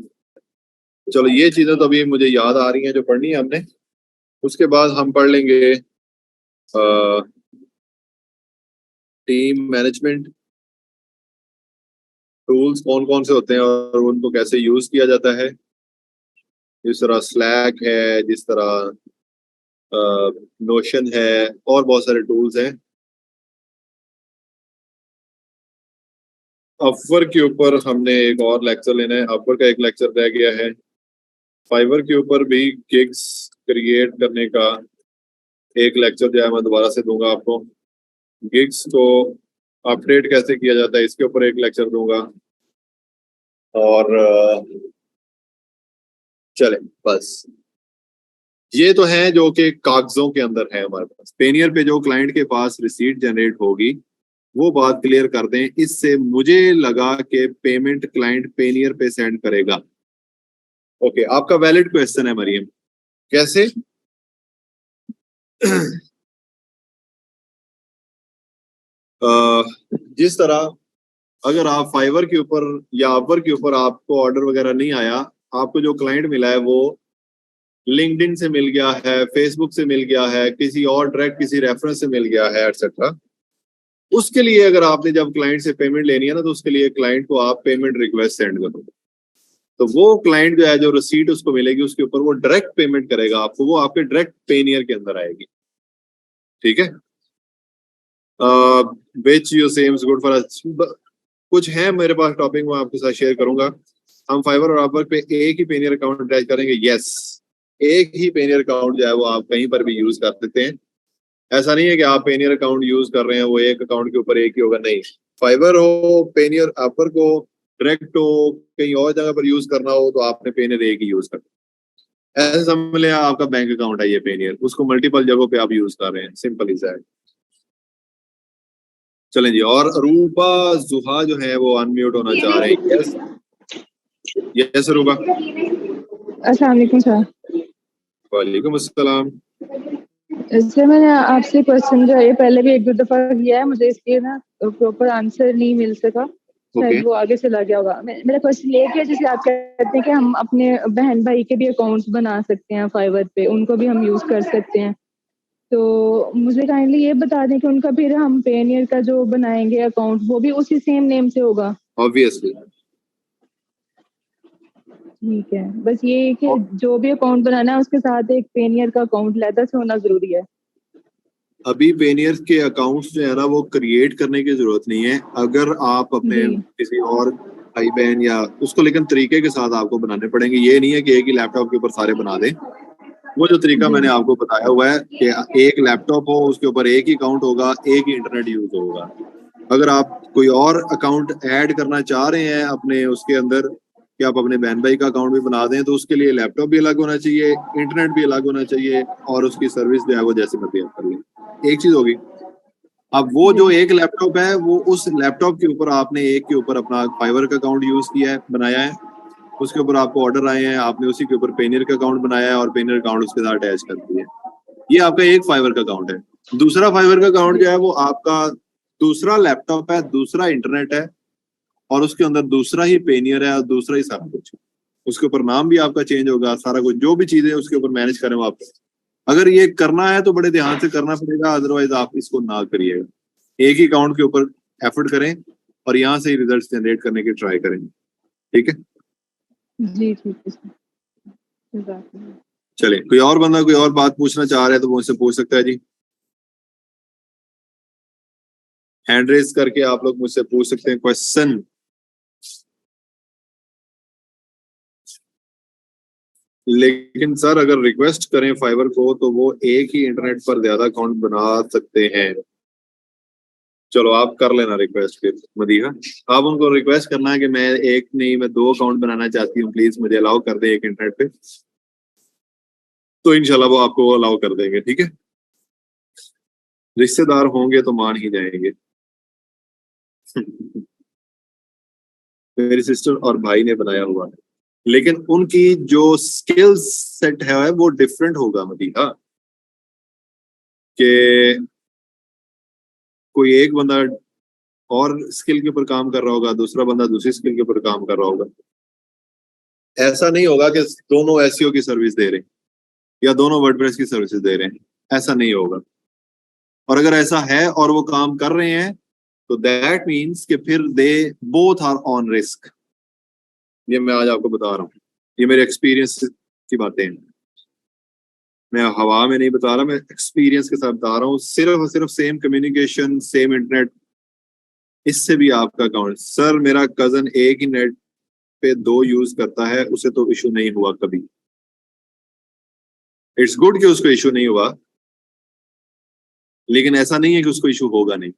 चलो, ये चीजें तो अभी मुझे याद आ रही हैं जो पढ़नी है हमने। उसके बाद हम पढ़ लेंगे टीम मैनेजमेंट टूल्स कौन कौन से होते हैं और उनको कैसे यूज किया जाता है। जिस तरह स्लैक है, जिस तरह नोशन है, और बहुत सारे टूल्स हैं। अपवर के ऊपर हमने एक और लेक्चर लेना है। अपवर का एक लेक्चर रह गया है। फाइवर के ऊपर भी गिग्स क्रिएट करने का एक लेक्चर जो है मैं दोबारा से दूंगा आपको। गिग्स को अपडेट कैसे किया जाता है इसके ऊपर एक लेक्चर दूंगा। और चले, बस ये तो है जो कि कागजों के अंदर है हमारे पास। पेनियर पे जो क्लाइंट के पास रिसीट जनरेट होगी वो बात क्लियर कर दें। इससे मुझे लगा कि पेमेंट क्लाइंट पेनियर पे सेंड करेगा। ओके, आपका वैलिड क्वेश्चन है मरियम, कैसे? जिस तरह, अगर आप फाइवर के ऊपर या अपवर के ऊपर आपको ऑर्डर वगैरह नहीं आया, आपको जो क्लाइंट मिला है वो लिंक्डइन से मिल गया है, फेसबुक से मिल गया है, किसी और डायरेक्ट किसी रेफरेंस से मिल गया है, एटसेट्रा। उसके लिए अगर आपने जब क्लाइंट से पेमेंट लेनी है ना, तो उसके लिए क्लाइंट को आप पेमेंट रिक्वेस्ट सेंड करो। तो वो क्लाइंट जो है, जो रिसीट उसको मिलेगी उसके ऊपर वो डायरेक्ट पेमेंट करेगा आपको, वो आपके डायरेक्ट पेनियर के अंदर आएगी। ठीक है? Which you seems good for us. कुछ है मेरे पास टॉपिक, मैं आपके साथ शेयर करूंगा। हम फाइवर और अपवर्क पे एक ही पेनियर अकाउंट अटैच करेंगे। यस, एक ही पेनियर अकाउंट जो है वो आप कहीं पर भी यूज कर सकते हैं। ऐसा नहीं है कि आप पेनियर अकाउंट यूज कर रहे हैं वो एक अकाउंट के ऊपर एक ही होगा, नहीं। फाइबर हो, पेनियर अपवर्क हो, डायरेक्ट हो, कहीं और जगह पर यूज करना हो तो आपने पेनियर एक ही यूज करना। ऐसे समझ लें आपका बैंक अकाउंट है ये पेनियर, उसको मल्टीपल जगहों पे आप यूज कर रहे हैं। Simple is that. चलें जी। और रूबा जुहा जो है वो अनम्यूट होना चाह रहे हैं। Yes, yes रूबा। अस्सलाम वालेकुम सर। वालेकुम अस्सलाम। सर, मैंने आपसे क्वेश्चन जो है पहले भी एक दो दफा किया है, मुझे इसलिए ना प्रॉपर आंसर नहीं मिल सका। शायद वो आगे चला गया होगा। मेरा क्वेश्चन ये है, जैसे आप कहते हैं कि हम अपने बहन भाई के भी अकाउंट्स बना सकते हैं फाइवर पे, उनको भी हम यूज कर सकते हैं। तो मुझे काइंडली ये बता दें कि उनका फिर हम पेनियर का जो बनाएंगे अकाउंट वो भी उसी सेम नेम से होगा? ऑब्वियसली। ठीक है, बस ये कि जो भी अकाउंट बनाना है उसके साथ एक पेनियर का अकाउंट लेता से होना जरूरी है। अभी पेनियर्स के अकाउंट्स जो है ना वो क्रिएट करने की जरूरत नहीं है। अगर आप अपने जी किसी और भाई बहन या उसको, लेकिन तरीके के साथ आपको बनाने पड़ेंगे। ये नहीं है कि एक ही लैपटॉप के ऊपर सारे बना दें। वो जो तरीका जी मैंने आपको बताया हुआ है कि एक लैपटॉप हो, उसके ऊपर एक ही अकाउंट होगा, एक ही इंटरनेट यूज होगा। अगर आप कोई और अकाउंट ऐड करना चाह रहे हैं अपने उसके अंदर कि आप अपने बहन भाई का अकाउंट भी बना दें, तो उसके लिए लैपटॉप भी अलग होना चाहिए, इंटरनेट भी अलग होना चाहिए, और उसकी सर्विस जो है वो जैसे मर्जी आप कर लें। एक चीज होगी। अब वो जी जो एक लैपटॉप है, वो उस लैपटॉप के ऊपर आपने एक के ऊपर अपना फाइवर का अकाउंट यूज किया है, बनाया है, उसके ऊपर आपको ऑर्डर आए हैं, आपने उसी के ऊपर पेनियर का अकाउंट बनाया है और पेनियर अकाउंट उसके साथ अटैच कर दिया है। ये आपका एक फाइवर का अकाउंट है। दूसरा फाइवर का अकाउंट जी जो है वो आपका दूसरा लैपटॉप है, दूसरा इंटरनेट है, और उसके अंदर दूसरा ही पेनियर है और दूसरा ही सारा कुछ। उसके ऊपर नाम भी आपका चेंज होगा, सारा कुछ जो भी चीजें उसके ऊपर मैनेज करें वो आप। अगर ये करना है तो बड़े ध्यान से करना पड़ेगा, अदरवाइज आप इसको ना करिएगा। एक ही अकाउंट के ऊपर एफर्ट करें और यहाँ से ही रिजल्ट जनरेट करने की ट्राई करें। ठीक है, जी ठीक है सर, कोई बात नहीं। चलिए। कोई और बंदा कोई और बात पूछना चाह रहा है तो मुझसे पूछ सकता है जी। हैंड रेज करके आप लोग मुझसे पूछ सकते हैं क्वेश्चन। लेकिन सर अगर रिक्वेस्ट करें फाइबर को तो वो एक ही इंटरनेट पर ज्यादा अकाउंट बना सकते हैं। चलो आप कर लेना रिक्वेस्ट फिर मदीहा। आप उनको रिक्वेस्ट करना है कि मैं एक नहीं, मैं 2 अकाउंट बनाना चाहती हूँ, प्लीज मुझे अलाउ कर दे एक इंटरनेट पे। तो इंशाल्लाह वो आपको अलाउ कर देंगे। ठीक है, रिश्तेदार होंगे तो मान ही जाएंगे। मेरी सिस्टर और भाई ने बनाया हुआ है, लेकिन उनकी जो स्किल सेट है वो डिफरेंट होगा मदीहा। कि कोई एक बंदा और स्किल के ऊपर काम कर रहा होगा, दूसरा बंदा दूसरी स्किल के ऊपर काम कर रहा होगा। ऐसा नहीं होगा कि दोनों एसईओ की सर्विस दे रहे हैं या दोनों वर्डप्रेस की सर्विसेज दे रहे हैं, ऐसा नहीं होगा। और अगर ऐसा है और वो काम कर रहे हैं तो दैट मीन्स कि फिर they both are on risk. ये मैं आज आपको बता रहा हूँ, ये मेरे एक्सपीरियंस की बातें हैं। मैं हवा में नहीं बता रहा, मैं एक्सपीरियंस के साथ बता रहा हूँ। सिर्फ और सिर्फ सेम कम्युनिकेशन, सेम इंटरनेट, इससे भी आपका अकाउंट। सर मेरा कजन एक ही नेट पे 2 यूज करता है, उसे तो इशू नहीं हुआ कभी। इट्स गुड कि उसको इशू नहीं हुआ, लेकिन ऐसा नहीं है कि उसको इशू होगा नहीं।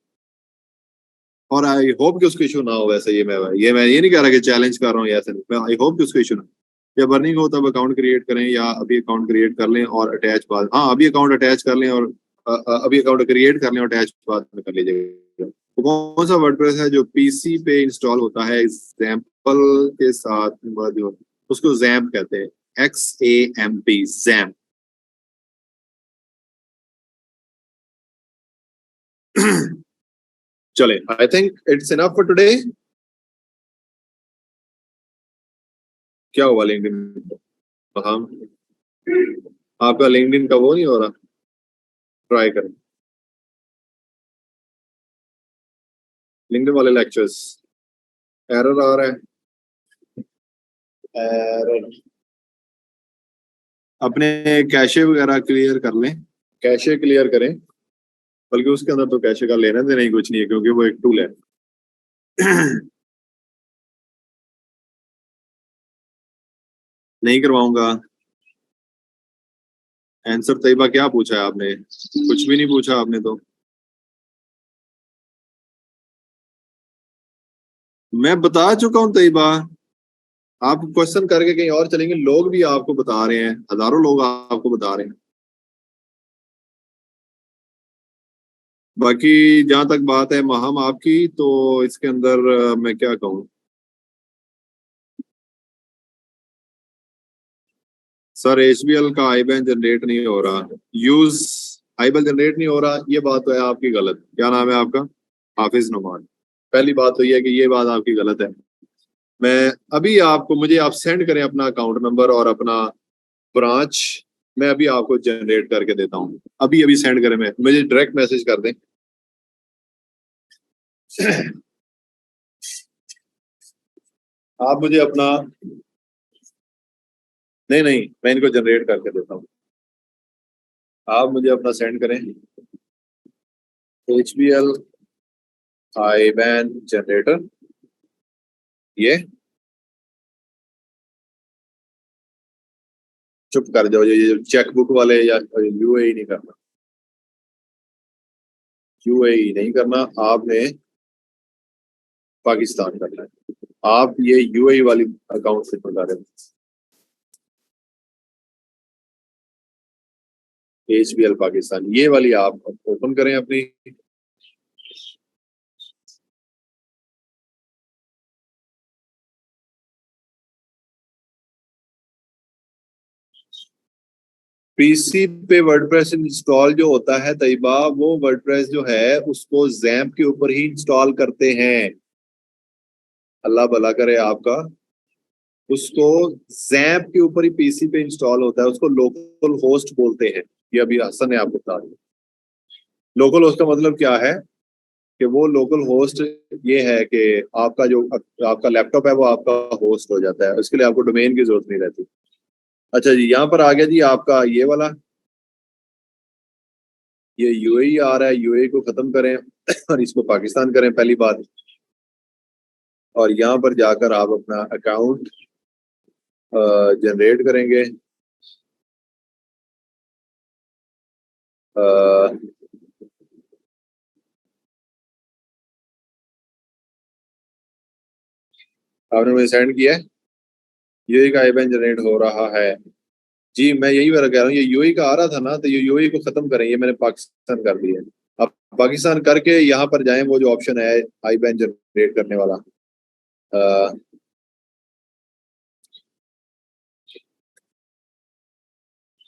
और आई होप कि उसको इशू ना हो। वैसे मैं ये नहीं कह रहा कि चैलेंज कर रहा हूँ, ऐसा नहीं। मैं आई होप कि उसको इशू ना हो। जब अर्निंग हो तब अकाउंट क्रिएट करें, या अभी अकाउंट क्रिएट कर लें और अटैच बाद, हाँ अभी अकाउंट अटैच कर लें और अभी अकाउंट क्रिएट कर लें और अटैच बाद में कर लीजिएगा। तो कौन सा वर्डप्रेस है जो पीसी पे इंस्टॉल होता है एग्जाम्पल के साथ, जो उसको जैम्प कहते हैं, XAMP, जैम्प। चले, I think it's enough for today. क्या हुआ लिंक्डइन? हाँ, आपका लिंक्डइन का वो नहीं हो रहा? ट्राई करें लिंक्डइन वाले लेक्चर्स। एरर आ रहा है, एरर। अपने कैशे वगैरह क्लियर कर लें, कैशे क्लियर करें। बल्कि उसके अंदर तो कैशे का लेना देना ही कुछ नहीं है, क्योंकि वो एक टूल है। नहीं करवाऊंगा। आंसर तैयबा क्या पूछा है आपने? कुछ भी नहीं पूछा आपने तो। मैं बता चुका हूँ तैयबा। आप क्वेश्चन करके कहीं और चलेंगे, लोग भी आपको बता रहे हैं, हजारों लोग आपको बता रहे हैं। बाकी जहां तक बात है महम आपकी, तो इसके अंदर मैं क्या कहूँ। सर एचबीएल का आईबैन जनरेट नहीं हो रहा, यूज आईबैन जनरेट नहीं हो रहा, ये बात तो है आपकी गलत। क्या नाम है आपका? हाफिज नुमान। पहली बात तो ये है कि ये बात आपकी गलत है। मैं अभी आपको, मुझे आप सेंड करें अपना अकाउंट नंबर और अपना ब्रांच, मैं अभी आपको जनरेट करके देता हूँ। अभी अभी सेंड करें, मैं मुझे डायरेक्ट मैसेज कर दें। आप मुझे अपना, नहीं नहीं, मैं इनको जनरेट करके देता हूँ। आप मुझे अपना सेंड करें, HBL IBAN जनरेटर, ये चुप कर जाओ, ये चेकबुक वाले या यूएई नहीं करना, यूएई नहीं करना, आपने पाकिस्तान करना है। आप ये यूएई वाली अकाउंट से बता रहे हो, HBL पाकिस्तान, ये वाली आप ओपन करें अपनी। पीसी पे वर्डप्रेस इंस्टॉल जो होता है तैयबा, वो वर्डप्रेस जो है उसको जैम्प के ऊपर ही इंस्टॉल करते हैं, अल्लाह भला करे आपका, उसको जैम्प के ऊपर ही पीसी पे इंस्टॉल होता है, उसको लोकल होस्ट बोलते हैं। ये अभी हसन ने आपको बता दिया। लोकल होस्ट का मतलब क्या है कि वो लोकल होस्ट ये है कि आपका जो आपका लैपटॉप है वो आपका होस्ट हो जाता है, उसके लिए आपको डोमेन की जरूरत नहीं रहती। अच्छा जी, यहाँ पर आ गया जी आपका ये वाला, ये यूएई आ रहा है, यूएई को खत्म करें और इसको पाकिस्तान करें पहली बात, और यहाँ पर जाकर आप अपना अकाउंट जनरेट करेंगे। आपने मुझे सेंड किया है, यूएई का आईबैन जनरेट हो रहा है जी। मैं यही वाला कह रहा हूँ, ये यूएई का आ रहा था ना, तो ये यूएई को खत्म करें, ये मैंने पाकिस्तान कर दिया है। अब पाकिस्तान करके यहाँ पर जाएं, वो जो ऑप्शन है आईबैन जनरेट करने वाला,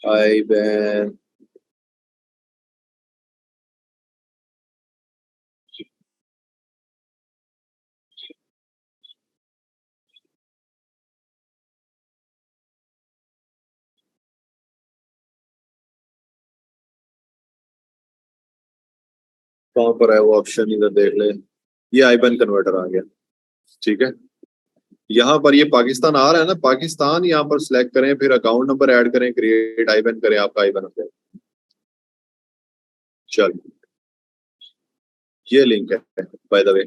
आईबैन कहाँ पर है वो ऑप्शन, इधर देख ले, ये आईबैन कन्वर्टर आ गया, ठीक है। यहाँ पर ये पाकिस्तान आ रहा है ना, पाकिस्तान यहाँ पर सिलेक्ट करें, फिर अकाउंट नंबर ऐड करें, क्रिएट आईबैन करें, आपका आईबैन हो जाए। चल, ये लिंक है बाय द वे।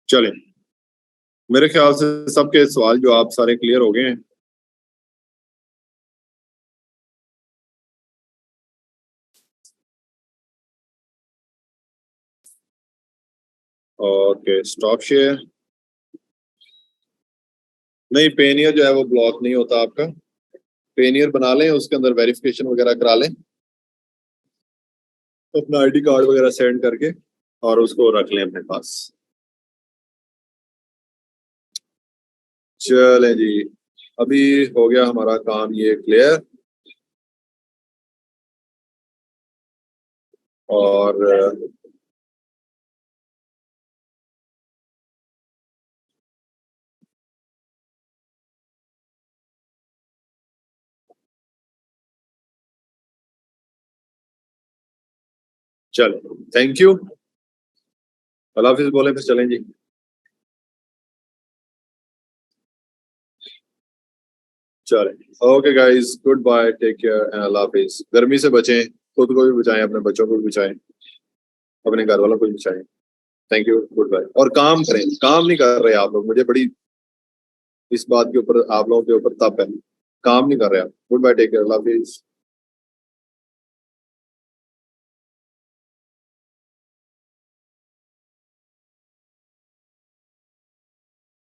चलें, मेरे ख्याल से सबके सवाल जो आप सारे क्लियर हो गए हैं। Okay, stop share. नहीं, पेनियर जो है वो ब्लॉक नहीं होता आपका, पेनियर बना लें, उसके अंदर वेरिफिकेशन वगैरह करा लें, अपना आईडी कार्ड वगैरह सेंड करके, और उसको रख लें अपने पास। चलें जी, अभी हो गया हमारा काम ये क्लियर, और चलो, थैंक यू, अल्लाह हाफिज बोले, फिर चलें जी। चलें, okay guys, good bye, take care and Allah हाफिज। गर्मी से बचें, खुद को भी बचाएं, अपने बच्चों को भी बचाएं, अपने घर वालों को भी बचाएं। Thank you, goodbye. और काम करें, काम नहीं कर रहे आप लोग, मुझे बड़ी इस बात के ऊपर आप लोगों के ऊपर तप है, काम नहीं कर रहे आप। गुड बाय, टेक केयर, अल्लाह हाफिज।